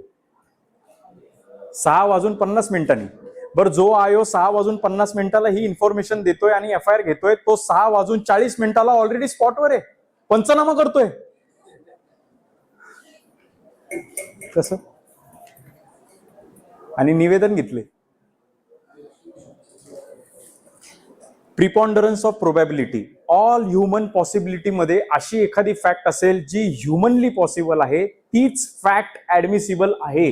6:50. बरं, जो आयो 6:50 ही इन्फॉर्मेशन देतोय आणि FIR घेतोय, तो 6:40 ऑलरेडी स्पॉटवर आहे, पंचनामा करतोय कसं? आणि निवेदन घेतले. Preponderance of probability, all human possibility मध्ये अशी एखादी फॅक्ट असेल जी ह्युमनली पॉसिबल आहे, तीच फॅक्ट ऍडमिसिबल आहे.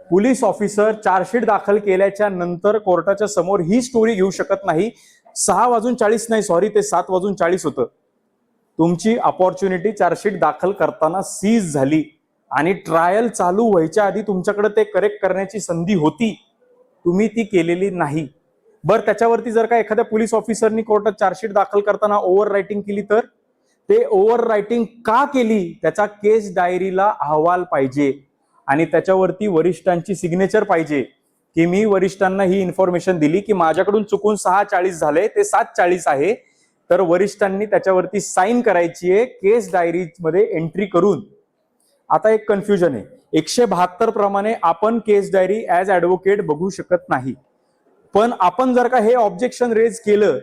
पोलीस ऑफिसर चार्जशीट दाखल केल्याच्या नंतर कोर्टाच्या समोर ही स्टोरी घेऊ शकत नाही. 6:40 नाही, सॉरी, ते 7:40 होतं. तुमची अपॉर्च्युनिटी चार्जशीट दाखल करताना सीज झाली आणि ट्रायल चालू व्हायच्या आधी तुमच्याकडे ते करेक्ट करण्याची संधी होती, तुम्ही ती केलेली नाही. बरं, त्याच्यावरती जर का एखाद्या पोलीस ऑफिसरनी कोर्टात चार्जशीट दाखल करताना ओव्हर रायटिंग केली, तर ते ओव्हर रायटिंग का केली त्याचा केस डायरीला अहवाल पाहिजे आणि त्याच्यावरती वरिष्ठांची सिग्नेचर पाहिजे की मी वरिष्ठांना ही इन्फॉर्मेशन दिली की माझ्याकडून चुकून 6:40 झाले, ते 7:40 आहे. तर वरिष्ठांनी त्याच्यावरती साईन करायची आहे केस डायरी मध्ये एंट्री करून. आता एक कन्फ्युजन आहे, 172 प्रमाणे आपण केस डायरी ऍज ऍडव्होकेट बघू शकत नाही, पण आपण जर का हे ऑब्जेक्शन रेज केलं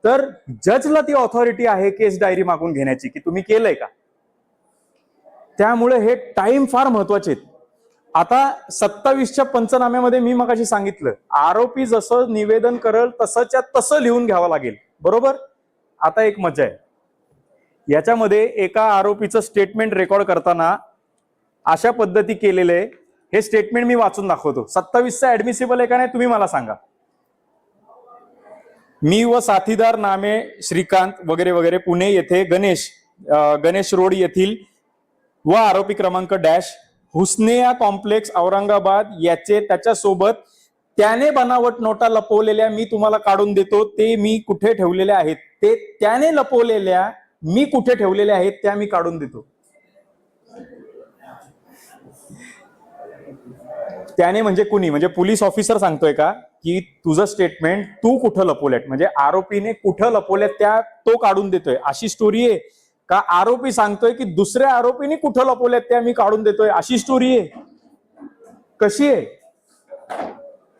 तर जजला ती ऑथॉरिटी आहे केस डायरी मागून घेण्याची की तुम्ही केलंय का. त्यामुळे हे टाइम फार महत्वाचे आहेत. आता 27च्या पंचनाम्यामध्ये मी मगाशी सांगितलं, आरोपी जसं निवेदन करेल तसंच्या तसं लिहून घ्यावं लागेल, बरोबर. आता एक मजा आहे याच्यामध्ये, एका आरोपीचं स्टेटमेंट रेकॉर्ड करताना अशा पद्धती केलेलं आहे. हे स्टेटमेंट मी वाचून दाखवतो. 27चा ऍडमिसिबल आहे का नाही तुम्ही मला सांगा. मी व साथीदार नामे श्रीकांत वगैरे वगैरे पुणे येथे गणेश रोड येथील व आरोपी क्रमांक डॅश हुस्नेया कॉम्प्लेक्स औरंगाबाद याचे त्याच्यासोबत त्याने बनावट नोटा लपवलेल्या मी तुम्हाला काढून देतो, ते मी कुठे ठेवलेल्या आहेत, ते त्याने लपवलेल्या मी कुठे ठेवलेल्या आहेत त्या मी काढून देतो. त्याने म्हणजे कुणी, म्हणजे पोलीस ऑफिसर सांगतोय का की तुझं स्टेटमेंट तू कुठं लपवल्यात, म्हणजे आरोपीने कुठं लपवल्यात त्या तो काढून देतोय अशी स्टोरी आहे का आरोपी सांगतोय की दुसऱ्या आरोपीने कुठं लपवल्यात त्या मी काढून देतोय अशी स्टोरी आहे? कशी आहे?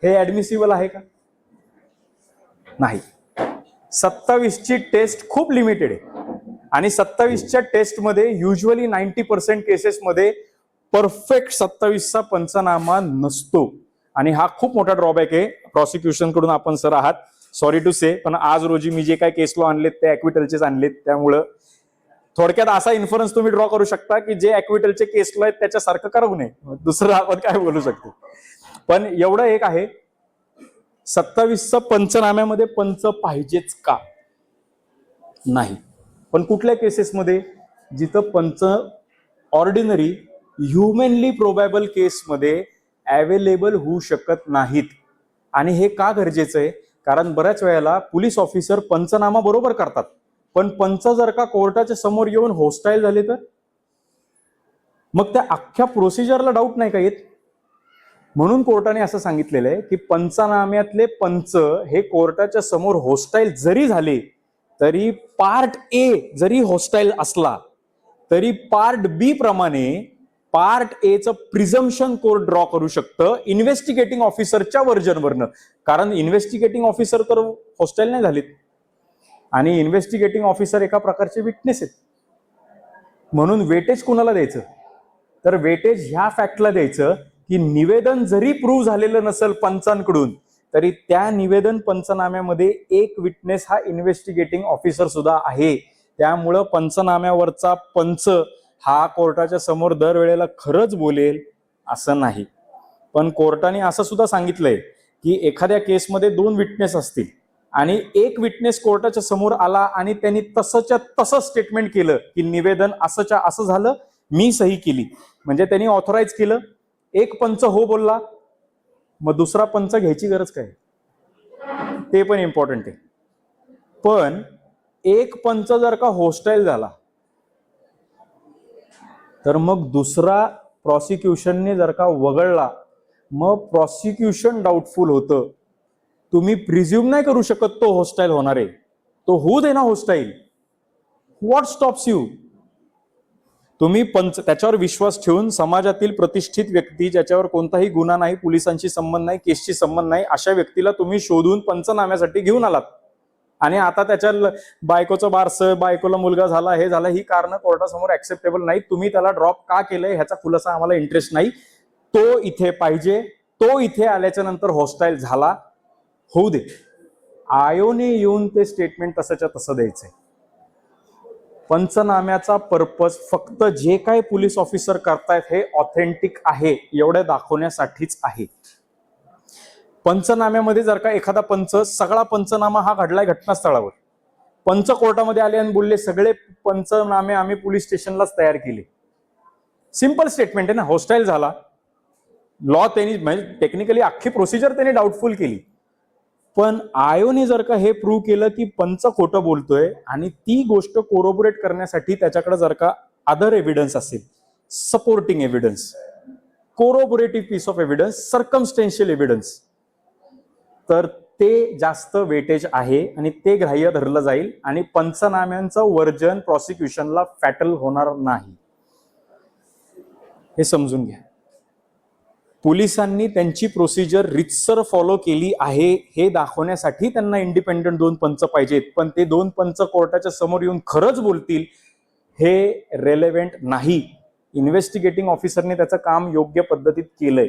हे ऍडमिसिबल आहे का? नाही. 27ची टेस्ट खूप लिमिटेड आहे आणि 27च्या टेस्टमध्ये युजली 90% केसेसमध्ये परफेक्ट 27चा पंचनामा नसतो आणि हा खूप मोठा ड्रॉबॅक आहे प्रॉसिक्युशन कडून. आपण सर आहात, सॉरी टू से, पण आज रोजी मी जे काही केस लॉ आणलेत ते ऍक्विटलचेच आणलेत. त्यामुळं थोडक्यात असा इन्फरन्स तुम्ही ड्रॉ करू शकता की जे ऍक्विटलचे केस लॉ आहेत त्याच्यासारखं करू नये, दुसरं आपण काय बोलू शकतो. पण एवढं एक आहे, 27चा पंचनाम्यामध्ये पंच पाहिजेच का? नाही. पण कुठल्या केसेसमध्ये जिथं पंच ऑर्डिनरी ह्युमनली प्रोबॅबल केसमध्ये अवेलेबल होऊ शकत नाहीत. आणि हे का गरजेचं आहे? कारण बऱ्याच वेळेला पोलीस ऑफिसर पंचनामा बरोबर करतात, पण पंच जर का कोर्टाच्या समोर येऊन होस्टाईल झाले तर मग त्या अख्ख्या प्रोसिजरला डाऊट नाही का येत? म्हणून कोर्टाने असं सांगितलेलं आहे की पंचनाम्यातले पंच हे कोर्टाच्या समोर होस्टाईल जरी झाले तरी पार्ट ए जरी होस्टाईल असला तरी पार्ट बी प्रमाणे पार्ट ए चं प्रिझम्पशन कोर्ट ड्रॉ करू शकतं इन्व्हेस्टिगेटिंग ऑफिसरच्या व्हर्जनवरनं. कारण इन्व्हेस्टिगेटिंग ऑफिसर तर होस्टाईल नाही झालेत आणि इन्व्हेस्टिगेटिंग ऑफिसर एका प्रकारचे विटनेस आहेत. म्हणून वेटेज कुणाला द्यायचं? तर वेटेज ह्या फॅक्टला द्यायचं की निवेदन जरी प्रूव्ह झालेलं नसेल पंचांकडून तरी त्या निवेदन पंचनाम्यामध्ये एक विटनेस हा इन्व्हेस्टिगेटिंग ऑफिसर सुद्धा आहे. त्यामुळं पंचनाम्यावरचा पंच हा कोर्टाच्या समोर दरवेळेला खरंच बोलेल असं नाही. पण कोर्टाने असं सुद्धा सांगितलंय की एखाद्या केसमध्ये 2 विटनेस असतील आणि एक विटनेस कोर्टाच्या समोर आला आणि त्यांनी तसंच्या तसं स्टेटमेंट केलं की निवेदन असंच्या असं झालं, मी सही केली, म्हणजे त्यांनी ऑथराईज केलं. एक पंच हो बोलला, मग दुसरा पंच घ्यायची गरज काय? ते पण इम्पॉर्टंट आहे. पण एक पंच जर का होस्टाईल झाला तर मग दुसरा प्रॉसिक्युशनने जर का वगळला मग प्रॉसिक्युशन डाऊटफुल होतं. तुम्ही प्रिझ्युम नाही करू शकत तो होस्टाईल होणार आहे, तो होऊ दे ना होस्टाईल. What stops you? तुम्ही पंच त्याच्यावर विश्वास ठेवून समाजातील प्रतिष्ठित व्यक्ती ज्याच्यावर कोणताही गुन्हा नाही, पोलिसांशी संबंध नाही, केसशी संबंध नाही, अशा व्यक्तीला तुम्ही शोधून पंचनाम्यासाठी घेऊन आलात आणि आता त्याच्या बायकोचं बारसं, बायकोला मुलगा झाला, हे झालं, ही कारणं कोर्टासमोर ऍक्सेप्टेबल नाही. तुम्ही त्याला ड्रॉप का केलंय ह्याचा खुलासा आम्हाला इंटरेस्ट नाही. तो इथे पाहिजे. तो इथे आल्याच्या नंतर हॉस्टाईल झाला, होऊ दे. आयोने येऊन ते स्टेटमेंट तसंच्या तसं द्यायचंय. पंचनाम्याचा पर्पज फक्त जे काही पोलीस ऑफिसर करतायत हे ऑथेंटिक आहे एवढं दाखवण्यासाठीच आहे. पंचनाम्यामध्ये जर का एखादा पंच, सगळा पंचनामा हा घडलाय घटनास्थळावर, पंच कोर्टामध्ये आले आणि बोलले सगळे पंचनामे आम्ही पोलीस स्टेशनलाच तयार केले, सिंपल स्टेटमेंट आहे ना. हॉस्टाईल झाला, लॉ त्यांनी म्हणजे टेक्निकली अख्खी प्रोसिजर त्यांनी डाऊटफुल केली. पण आयोने जर का हे प्रूव्ह केलं की पंच खोटं बोलतोय आणि ती गोष्ट कोरोबोरेट करण्यासाठी त्याच्याकडे जर का अदर एव्हिडन्स असेल, supporting evidence, corroborative piece of evidence, circumstantial evidence, तर ते जास्त वेटेज आहे आणि ते ग्राह्य धरलं जाईल आणि पंचनाम्यांचं वर्जन प्रॉसिक्युशनला फॅटल होणार नाही. हे समजून घ्या. पोलिसांनी त्यांची प्रोसिजर रितसर फॉलो केली आहे हे दाखवण्यासाठी त्यांना इंडिपेंडंट 2 पंच पाहिजेत. पण ते 2 पंच कोर्टाच्या समोर येऊन खरंच बोलतील हे रेलेव्हेंट नाही. इन्व्हेस्टिगेटिंग ऑफिसरने त्याचं काम योग्य पद्धतीत केलंय.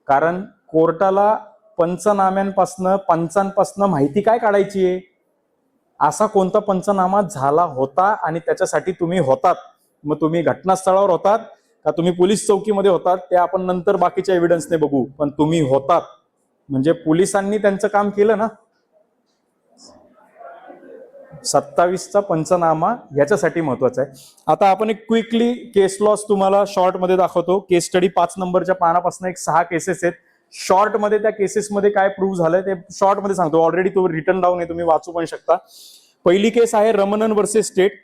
कारण कोर्टाला पंचांपासनं माहिती काय काढायची आहे, असा कोणता पंचनामा झाला होता आणि त्याच्यासाठी तुम्ही होतात. मग तुम्ही घटनास्थळावर होतात का तुम्ही पोलीस चौकीमध्ये होतात ते आपण नंतर बाकीच्या एव्हिडन्सने बघू, पण तुम्ही होतात म्हणजे पोलिसांनी त्यांचं काम केलं ना. 27चा पंचनामा याच्यासाठी महत्वाचा आहे. आता आपण एक क्विकली केस लॉस तुम्हाला शॉर्ट मध्ये दाखवतो. केस स्टडी 5 नंबरच्या पानापासून एक 6 केसेस आहेत. शॉर्ट मध्ये त्या केसेसमध्ये काय प्रूव्ह झालंय ते शॉर्ट मध्ये सांगतो. ऑलरेडी तो रिटर्न डाऊन आहे, तुम्ही वाचू पण शकता. पहिली केस आहे रमणन वर्सेस स्टेट.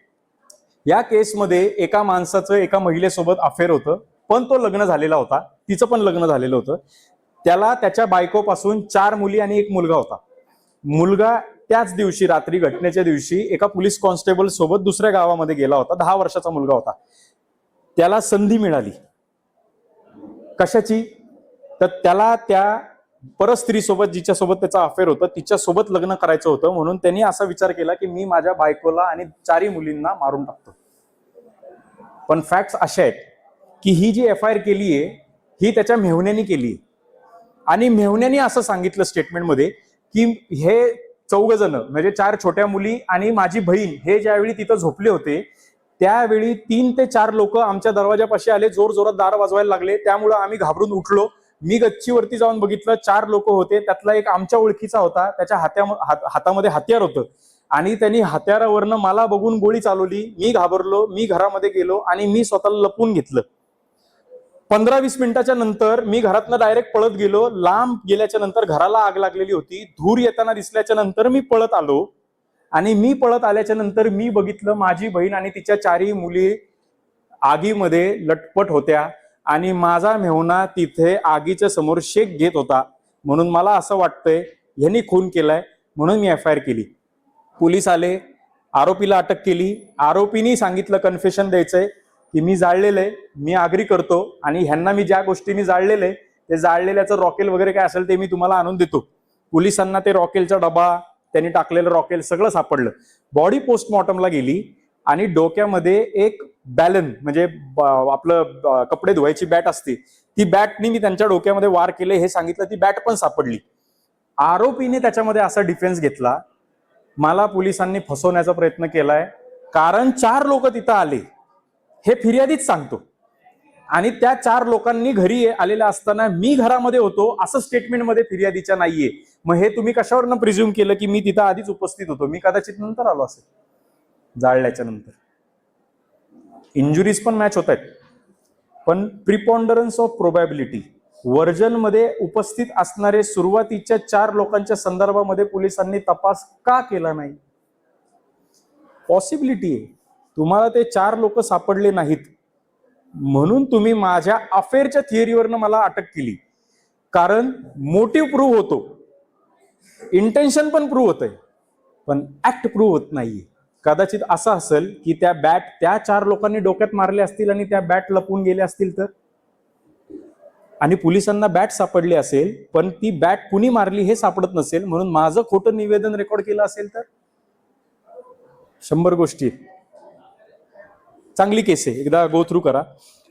या केसमध्ये एका माणसाचं एका महिलेसोबत अफेअर होतं, पण तो लग्न झालेला होता, तिचं पण लग्न झालेलं होतं. त्याला त्याच्या बायकोपासून 4 मुली आणि 1 मुलगा होता. मुलगा त्याच दिवशी रात्री घटनेच्या दिवशी एका पोलीस कॉन्स्टेबल सोबत दुसऱ्या गावामध्ये गेला होता. 10 वर्षाचा मुलगा होता. त्याला संधी मिळाली कशाची, तर त्याला त्या परस्त्रीसोबत जिच्यासोबत त्याचा अफेअर होतं तिच्यासोबत लग्न करायचं होतं. म्हणून त्यांनी असा विचार केला की मी माझ्या बायकोला आणि 4 मुलींना मारून टाकतो. पण फॅक्ट्स अशा आहेत की ही जी FIR केली आहे ही त्याच्या मेहुण्यानी केली आणि मेहुण्यानी असं सांगितलं स्टेटमेंटमध्ये की हे 4 जण म्हणजे 4 छोट्या मुली आणि माझी बहीण हे ज्यावेळी तिथं झोपले होते त्यावेळी 3 ते 4 लोक आमच्या दरवाजापाशी आले, जोर जोरात दार वाजवायला लागले. त्यामुळे आम्ही घाबरून उठलो. मी गच्चीवरती जाऊन बघितलं, 4 लोक होते, त्यातला एक आमच्या ओळखीचा होता. त्याच्या हातामध्ये हत्यार होतं आणि त्यांनी हत्यारावरनं मला बघून गोळी चालवली. मी घाबरलो, मी घरामध्ये गेलो आणि मी स्वतःला लपवून घेतलं. 15-20 मिनिटाच्या नंतर मी घरातनं डायरेक्ट पळत गेलो. लांब गेल्याच्या नंतर घराला आग लागलेली होती. धूर येताना दिसल्याच्या नंतर मी पळत आलो आणि मी पळत आल्याच्या नंतर मी बघितलं माझी बहीण आणि तिच्या 4 मुली आगीमध्ये लटपट होत्या आणि माझा मेहुणा तिथे आगीच्या समोर शेक घेत होता. म्हणून मला असं वाटतंय यांनी खून केलाय, म्हणून मी FIR केली. पोलीस आले, आरोपीला अटक केली. आरोपीनी सांगितलं कन्फेशन द्यायचंय की मी जाळलेलं आहे, मी आग्री करतो आणि ह्यांना मी ज्या गोष्टींनी जाळलेलं आहे ते जाळलेल्याचं रॉकेल वगैरे काय असेल ते मी तुम्हाला आणून देतो. पोलिसांना ते रॉकेलचा डबा, त्यांनी टाकलेलं रॉकेल सगळं सापडलं. बॉडी पोस्टमॉर्टमला गेली आणि डोक्यामध्ये एक बॅलन म्हणजे आपलं कपडे धुवायची बॅट असते, ती बॅटनी मी त्यांच्या डोक्यामध्ये वार केले हे सांगितलं. ती बॅट पण सापडली. आरोपीने त्याच्यामध्ये असा डिफेन्स घेतला, मला पोलिसांनी फसवण्याचा प्रयत्न केलाय कारण 4 लोक तिथं आले हे फिर्यादीच सांगतो आणि त्या 4 लोकांनी घरी आलेल्या असताना मी घरामध्ये होतो असं स्टेटमेंटमध्ये फिर्यादीच्या नाहीये. मग हे तुम्ही कशावरनं प्रिझ्युम केलं की मी तिथं आधीच उपस्थित होतो, मी कदाचित नंतर आलो असेल जाळल्याच्या नंतर. इंजुरीज पण मॅच होत आहेत, पण प्रिपॉन्डरन्स ऑफ प्रोबॅबिलिटी वर्जन मध्ये उपस्थित असणारे सुरुवातीच्या 4 लोकांच्या संदर्भामध्ये पोलिसांनी तपास का केला नाही. पॉसिबिलिटी आहे तुम्हाला ते 4 लोक सापडले नाहीत म्हणून तुम्ही माझ्या अफेअरच्या थिअरीवरनं मला अटक केली. कारण मोटिव्ह प्रूव्ह होतो, इंटेन्शन पण प्रूव्ह होतंय, पण ऍक्ट प्रूव्ह होत नाहीये. कदाचित असं असेल की त्या बॅट त्या 4 लोकांनी डोक्यात मारले असतील आणि त्या बॅट लपवून गेले असतील तर, आणि पोलिसांना बॅट सापडली असेल पण ती बॅट कुणी मारली हे सापडत नसेल म्हणून माझं खोटं निवेदन रेकॉर्ड केलं असेल तर 100 गोष्टी आहेत. चांगली केस आहे, एकदा गो थ्रू करा.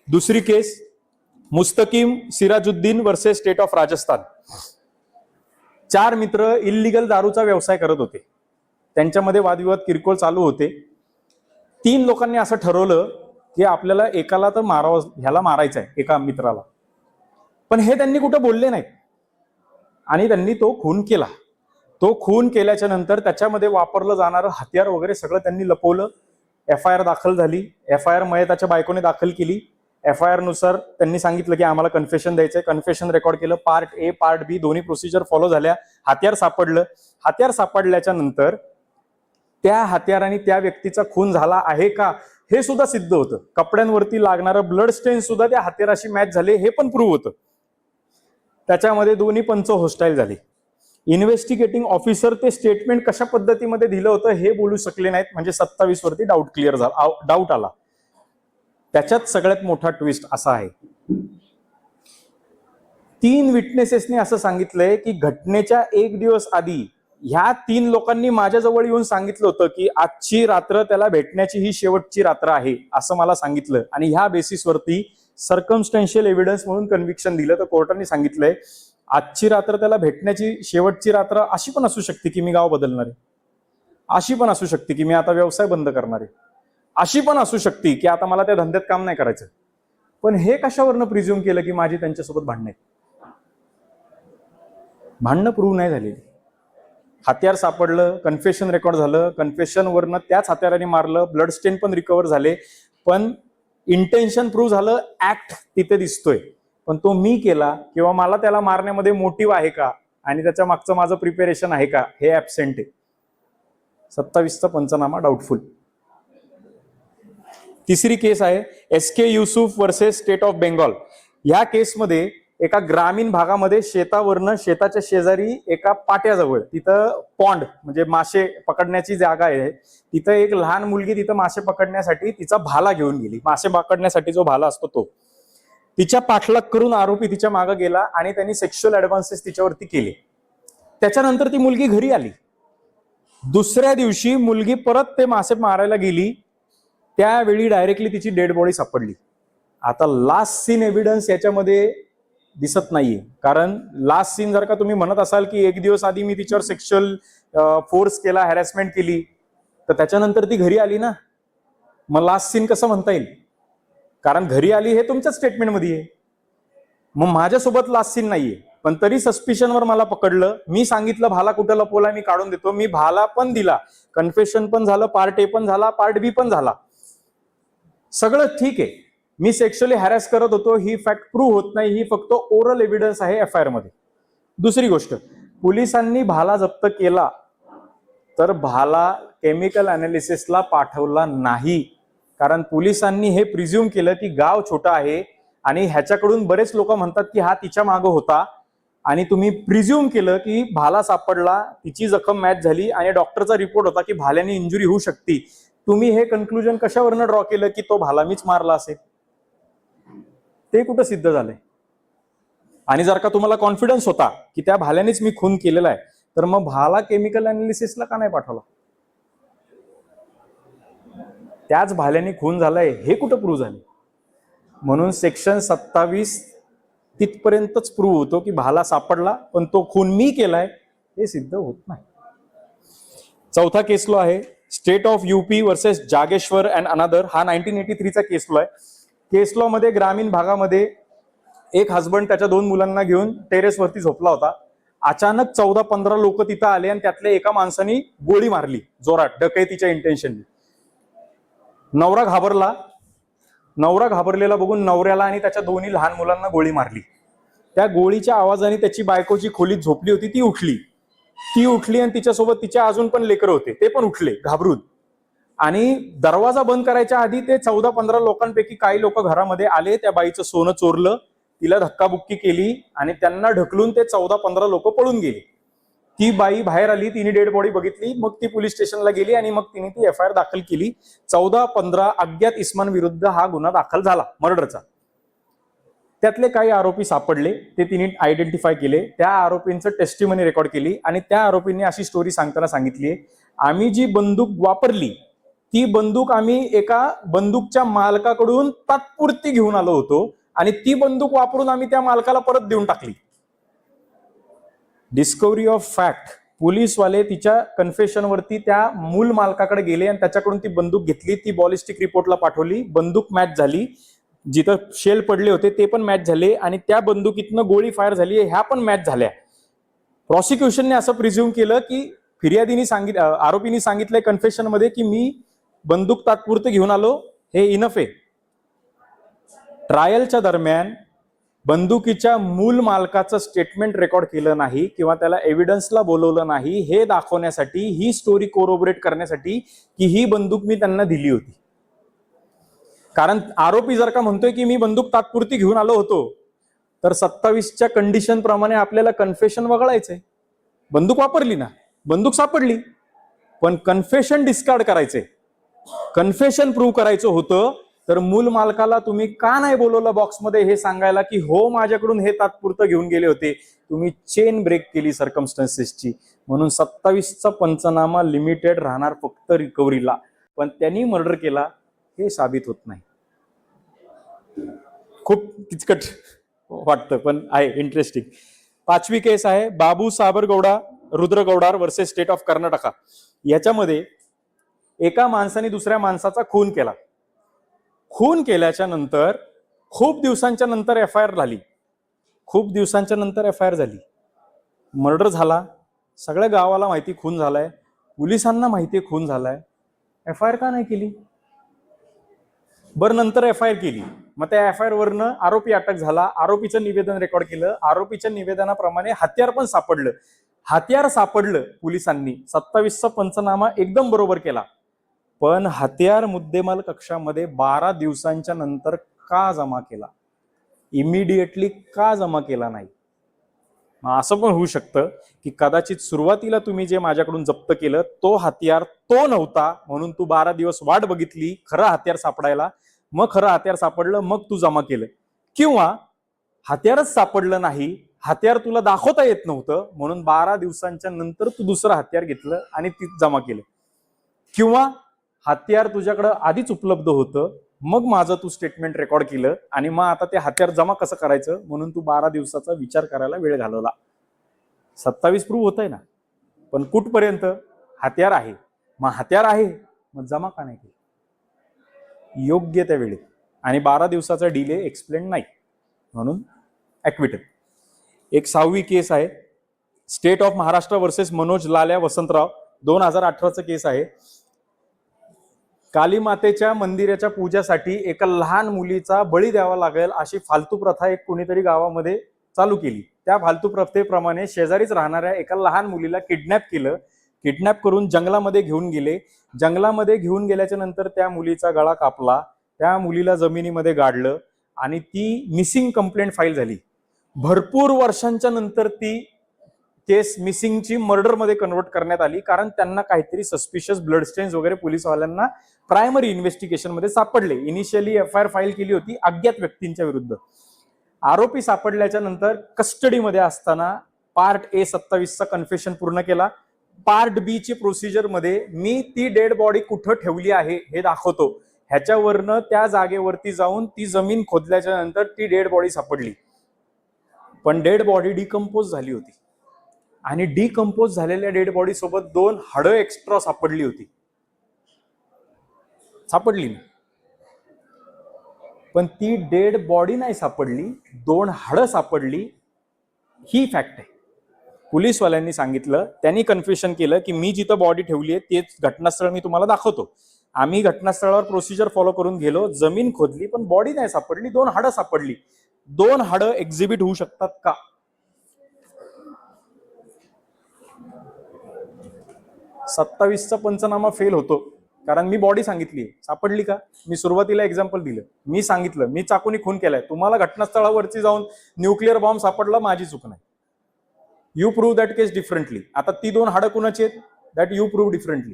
दुसरी case Mustakim Sirajuddin versus state of Rajasthan. 4 मित्र इल्लीगल दारूचा व्यवसाय करत होते. त्यांच्यामध्ये वादविवाद किरकोळ चालू होते. 3 लोकांनी असं ठरवलं की आपल्याला एकाला तर मारावं, ह्याला मारायचं आहे, एका मित्राला. पण हे त्यांनी कुठं बोलले नाहीत आणि त्यांनी तो खून केला. तो खून केल्याच्या नंतर त्याच्यामध्ये वापरलं जाणारं हत्यार वगैरे सगळं त्यांनी लपवलं. FIR दाखल झाली. FIR मयताच्या बायकोने दाखल केली. FIR नुसार त्यांनी सांगितलं की आम्हाला कन्फेशन द्यायचंय. कन्फेशन रेकॉर्ड केलं. पार्ट A पार्ट B दोन्ही प्रोसिजर फॉलो झाल्या. हत्यार सापडलं. हत्यार सापडल्याच्या नंतर त्या हत्याराने त्या व्यक्तीचा खून झाला आहे का हे सुद्धा सिद्ध होतं. कपड्यांवरती लागणारं ब्लड स्टेन सुद्धा त्या हत्याराशी मॅच झाले हे पण प्रूव्ह होतं. त्याच्यामध्ये दोन्ही पंच होस्टाईल झाले. इन्व्हेस्टिगेटिंग ऑफिसर ते स्टेटमेंट कशा पद्धतीमध्ये दिलं होतं हे बोलू शकले नाहीत. म्हणजे 27 वरती डाऊट क्लिअर झाला, डाऊट आला. त्याच्यात सगळ्यात मोठा ट्विस्ट असा आहे, 3 विटनेसेसने असं सांगितलंय की घटनेच्या 1 दिवस आधी ह्या 3 लोकांनी माझ्याजवळ येऊन सांगितलं होतं की आजची रात्र त्याला भेटण्याची ही शेवटची रात्र आहे असं मला सांगितलं. आणि ह्या बेसिसवरती सर्कमस्टन्शियल एव्हिडन्स म्हणून कन्व्हिक्शन दिलं. तर कोर्टाने सांगितलंय आजची रात्र त्याला भेटण्याची शेवटची रात्र अशी पण असू शकते की मी गाव बदलणार आहे, अशी पण असू शकते की मी आता व्यवसाय बंद करणार आहे, अशी पण असू शकते की आता मला त्या धंद्यात काम नाही करायचं. पण हे कशावरनं प्रिझ्युम केलं की माझी त्यांच्यासोबत भांडणं आहेत? भांडणं प्रूव्ह नाही झालेली. हत्यार सापडलं, कन्फेशन रेकॉर्ड झालं, कन्फेशनवरनं त्याच हत्याराने मारलं, ब्लड स्टेन पण रिकव्हर झाले. पण इंटेन्शन प्रूव्ह झालं, ऍक्ट तिथे दिसतोय. पण तो मी केला किंवा मला त्याला मारण्यामध्ये मोटिव्ह आहे का आणि त्याच्या मागचं माझं प्रिपेरेशन आहे का हे ऍबसेंट आहे. 27चा पंचनामा डाऊटफुल. तिसरी केस आहे SK Yusuf versus state of Bengal. या केसमध्ये एका ग्रामीण भागामध्ये शेतावरनं, शेताच्या शेजारी एका पाट्याजवळ, तिथं पॉन्ड म्हणजे मासे पकडण्याची जागा आहे, तिथं एक लहान मुलगी तिथं मासे पकडण्यासाठी तिचा भाला घेऊन गेली. मासे पकडण्यासाठी जो भाला असतो तो, तिच्या पाठलाग करून आरोपी तिच्या मागे गेला आणि त्यांनी सेक्शुअल ऍडव्हान्सेस तिच्यावरती केले. त्याच्यानंतर ती मुलगी घरी आली. दुसऱ्या दिवशी मुलगी परत ते मासे मारायला गेली. त्यावेळी डायरेक्टली तिची डेड बॉडी सापडली. आता लास्ट सीन एव्हिडन्स याच्यामध्ये दिसत नाहीये. कारण लास्ट सीन जर का तुम्ही म्हणत असाल की 1 दिवस आधी मी तिच्यावर सेक्शुअल फोर्स केला, हॅरॅसमेंट केली, तर त्याच्यानंतर ती घरी आली ना, मग लास्ट सीन कसं म्हणता येईल? कारण घरी आली हे तुमच्या स्टेटमेंटमध्ये आहे. मग माझ्यासोबत लास्ट सीन नाहीये, पण तरी सस्पिशनवर मला पकडलं. मी सांगितलं भाला कुठं लपवला मी काढून देतो. मी भाला पण दिला, कन्फेशन पण झालं, पार्ट A पण झाला, पार्ट B पण झाला, सगळं ठीक आहे. मी सेक्शुअली हॅरॅस करत होतो ही फॅक्ट प्रूव्ह होत नाही. ही फक्त ओरल एव्हिडन्स आहे FIR मध्ये. दुसरी गोष्ट, पोलिसांनी भाला जप्त केला तर भाला केमिकल अनालिसिसला पाठवला नाही. कारण पोलिसांनी हे प्रिझ्युम केलं की गाव छोटा आहे आणि ह्याच्याकडून बरेच लोक म्हणतात की हा तिच्या मागं होता, आणि तुम्ही प्रिझ्युम केलं की भाला सापडला, तिची जखम मॅच झाली आणि डॉक्टरचा रिपोर्ट होता की भाल्याने इंजुरी होऊ शकते. तुम्ही हे कन्क्लुजन कशावरनं ड्रॉ केलं की तो भाला मीच मारला असेल? ते कुठं सिद्ध झालंय? आणि जर का तुम्हाला कॉन्फिडन्स होता की त्या भाल्यानेच मी खून केलेला आहे, तर मग भाला केमिकल अनालिसिसला का नाही पाठवला? त्याच भाल्याने खून झालाय हे कुठं प्रूव्ह झाले? म्हणून सेक्शन 27 तिथपर्यंतच प्रूव्ह होतो की भाला सापडला, पण तो खून मी केलाय हे सिद्ध होत नाही. चौथा केस लॉ आहे state of UP versus Jageshwar and another. हा 1983चा केस लॉ आहे. केस लॉ मध्ये ग्रामीण भागामध्ये एक हसबंड त्याच्या 2 मुलांना घेऊन टेरेसवरती झोपला होता. अचानक 14-15 लोक तिथं आले आणि त्यातल्या एका माणसाने गोळी मारली जोरात, डकैतीच्या इंटेन्शनने. नवरा घाबरला. नवरा घाबरलेला बघून नवऱ्याला आणि त्याच्या 2 लहान मुलांना गोळी मारली. त्या गोळीच्या आवाजाने त्याची बायको जी खोलीत झोपली होती ती उठली आणि तिच्यासोबत तिच्या अजून पण लेकरं होते, ते पण उठले घाबरून. आणि दरवाजा बंद करायच्या आधी ते 14-15 लोकांपैकी काही लोक घरामध्ये आले, त्या बाईचं सोनं चोरलं, तिला धक्काबुक्की केली आणि त्यांना ढकलून ते 14-15 लोक पळून गेले. ती बाई बाहेर आली, तिने डेड बॉडी बघितली, मग ती पोलीस स्टेशनला गेली आणि मग तिने ती FIR दाखल केली. 14-15 अज्ञात इस्मांविरुद्ध हा गुन्हा दाखल झाला मर्डरचा. त्यातले काही आरोपी सापडले, ते तिने आयडेंटिफाय केले. त्या आरोपींचं टेस्टिमनी रेकॉर्ड केली आणि त्या आरोपींनी अशी स्टोरी सांगताना सांगितली, आम्ही जी बंदूक वापरली ती बंदूक आम्ही एका बंदूकच्या मालकाकडून तात्पुरती घेऊन आलो होतो आणि ती बंदूक वापरून आम्ही त्या मालकाला परत देऊन टाकली. Discovery of fact. पोलीसवाले तिच्या कन्फेशनवरती त्या मूल मालकाकडे गेले आणि त्याच्याकडून ती बंदूक घेतली. ती बॉलिस्टिक रिपोर्टला पाठवली. बंदूक मॅच झाली. जिथं शेल पडले होते ते पण मॅच झाले आणि त्या बंदुकीतनं गोळी फायर झाली ह्या पण मॅच झाल्या. प्रॉसिक्युशनने असं प्रिझ्युम केलं की फिर्यादीने आरोपीने सांगितलंय कन्फेशनमध्ये की मी बंदूक तात्पुरते घेऊन आलो, हे इनफ आहे. ट्रायलच्या दरम्यान बंदुकीच्या मूल मालकाचं स्टेटमेंट रेकॉर्ड केलं नाही किंवा त्याला एव्हिडन्सला बोलवलं नाही, हे दाखवण्यासाठी, ही स्टोरी कोरोबरेट करण्यासाठी की ही बंदूक मी त्यांना दिली होती. कारण आरोपी जर का म्हणतोय की मी बंदूक तात्पुरती घेऊन आलो होतो, तर 27च्या कंडिशन प्रमाणे आपल्याला कन्फेशन वगळायचंय. बंदूक वापरली ना, बंदूक सापडली, पण कन्फेशन डिस्कार्ड करायचंय. कन्फेशन प्रूव्ह करायचं होतं, तर मूल मालकाला तुम्ही का नाही बोलवलं बॉक्समध्ये हे सांगायला की हो माझ्याकडून हे तात्पुरतं घेऊन गेले होते. तुम्ही चेन ब्रेक केली सर्कमस्टन्सेसची. म्हणून 27चा पंचनामा लिमिटेड राहणार फक्त रिकव्हरीला. पण त्यांनी मर्डर केला हे साबित होत नाही. खूप किचकट वाटतं पण आहे इंटरेस्टिंग. 5वी केस आहे बाबू साबरगौडा रुद्रगौडार वर्सेस स्टेट ऑफ कर्नाटका. याच्यामध्ये एका माणसाने दुसऱ्या माणसाचा खून केला. खून केल्याच्या नंतर खूप दिवसांच्या नंतर एफआयआर झाली. मर्डर झाला. सगळ्या गावाला माहिती खून झालाय, पोलिसांना माहिती खून झालाय. एफआयआर का नाही केली? बरं, नंतर एफआयआर केली. मग त्या एफआयआर वरनं आरोपी अटक झाला. आरोपीचं निवेदन रेकॉर्ड केलं. आरोपीच्या निवेदनाप्रमाणे हत्यार पण सापडलं. पोलिसांनी 27चा पंचनामा एकदम बरोबर केला. पण हत्यार मुद्देमाल कक्षामध्ये 12 दिवसांच्या नंतर का जमा केला? इमिडिएटली का जमा केला नाही? असं पण होऊ शकतं की कदाचित सुरुवातीला तुम्ही जे माझ्याकडून जप्त केलं तो हत्यार तो नव्हता, म्हणून तू 12 दिवस वाट बघितली खरं हत्यार सापडायला, मग खरं हत्यार सापडलं, मग तू जमा केलं. किंवा हत्यारच सापडलं नाही, हत्यार तुला दाखवता येत नव्हतं, म्हणून 12 दिवसांच्या नंतर तू दुसरं हत्यार घेतलं आणि ती जमा केलं. किंवा हत्यार तुझ्याकडं आधीच उपलब्ध होतं, मग माझं तू स्टेटमेंट रेकॉर्ड केलं आणि मग आता ते हत्यार जमा कसं करायचं म्हणून तू 12 दिवसाचा विचार करायला वेळ घालवला. 27 प्रूव्ह होत आहे ना, पण कुठपर्यंत? हत्यार आहे. मग जमा का नाही केली योग्य त्या वेळेत? आणि 12 दिवसाचा डिले एक्सप्लेन नाही, म्हणून ऍक्विटल. एक 6वी केस आहे state of Maharashtra versus Manoj लाल्या वसंतराव. 2018चं केस आहे. काली मातेच्या मंदिराच्या पूजासाठी एका लहान मुलीचा बळी द्यावा लागेल अशी फालतू प्रथा एक कोणीतरी गावामध्ये चालू केली. त्या फालतू प्रथेप्रमाणे शेजारीच राहणाऱ्या एका लहान मुलीला किडनॅप केलं. किडनॅप करून जंगलामध्ये घेऊन गेले. जंगलामध्ये घेऊन गेल्याच्या नंतर त्या मुलीचा गळा कापला, त्या मुलीला जमिनीमध्ये गाडलं आणि ती मिसिंग कंप्लेंट फाईल झाली. भरपूर वर्षांच्या नंतर ती केस मिसिंगची मर्डरमध्ये कन्वर्ट करण्यात आली, कारण त्यांना काहीतरी सस्पिशियस ब्लड स्टेन्स वगैरे पोलिसवाल्यांना प्रायमरी इन्व्हेस्टिगेशन मध्ये सापडले. इनिशियली एफआयआर फाईल केली होती अज्ञात व्यक्तींच्या विरुद्ध. आरोपी सापडल्याच्या नंतर कस्टडीमध्ये असताना पार्ट ए 27चा कन्फेशन पूर्ण केला. पार्ट बी ची प्रोसिजर मध्ये मी ती डेड बॉडी कुठं ठेवली आहे हे दाखवतो. ह्याच्यावरनं त्या जागेवरती जाऊन ती जमीन खोदल्याच्या नंतर ती डेड बॉडी सापडली. पण डेड बॉडी डिकम्पोज झाली होती आणि डिकम्पोज झालेल्या डेड बॉडी सोबत 2 हाडं एक्स्ट्रा सापडली होती. सापडली पण ती डेड बॉडी नाही सापडली, 2 हाडं सापडली. ही फॅक्ट आहे. पोलिसवाल्यांनी सांगितलं, त्यांनी कन्फेशन केलं की मी जिथं बॉडी ठेवली आहे तेच घटनास्थळ मी तुम्हाला दाखवतो. आम्ही घटनास्थळावर प्रोसिजर फॉलो करून गेलो, जमीन खोदली, पण बॉडी नाही सापडली, 2 हाडं सापडली. 2 हाडं एक्झिबिट होऊ शकतात का? 27चा पंचनामा फेल होतो, कारण मी बॉडी सांगितली. सापडली का? मी सुरुवातीला एक्झाम्पल दिलं, मी सांगितलं मी चाकूनी खून केलाय. तुम्हाला घटनास्थळावरती जाऊन न्यूक्लिअर बॉम्ब सापडला, माझी चूक नाही. You prove that case differently. आता ती 2 हाडं कुणाची आहेत? That you prove differently.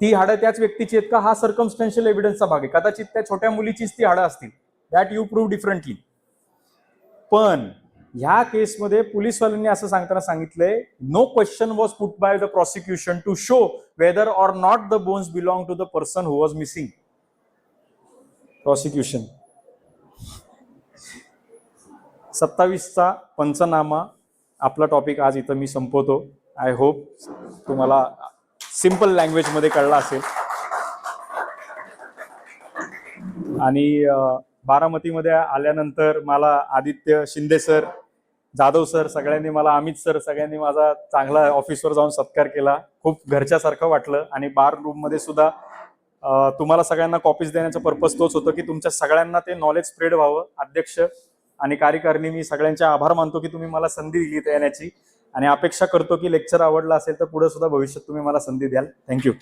ती हाडं त्याच व्यक्तीची आहेत का? हा सर्कमस्टन्शियल एव्हिडन्सचा भाग आहे. कदाचित त्या छोट्या मुलीचीच ती हाडं असतील. That you prove differently. पण ह्या केसमध्ये पोलिसवाल्यांनी असं सांगताना सांगितलंय, no question was put by the prosecution to show whether or not the bones belong to the person who was missing. Prosecution 27चा पंचनामा आपला टॉपिक आज इथं मी संपवतो. आय होप तुम्हाला सिंपल लँग्वेजमध्ये कळला असेल. आणि बारामतीमध्ये आल्यानंतर मला आदित्य शिंदे सर, जाधव सर सगळ्यांनी, मला अमित सर सगळ्यांनी माझा चांगला ऑफिसवर जाऊन सत्कार केला. खूप घरच्यासारखं वाटलं. आणि बार रूममध्ये सुद्धा तुम्हाला सगळ्यांना कॉपीज देण्याचा पर्पज तोच होतं की तुमच्या सगळ्यांना ते नॉलेज स्प्रेड व्हावं. अध्यक्ष आणि कार्यकारिणी मी सगळ्यांचे आभार मानतो की तुम्ही मला संधी दिली येण्याची, आणि अपेक्षा करतो की लेक्चर आवडला असेल तर पुढे सुद्धा भविष्यात तुम्ही मला संधी द्याल. थँक्यू.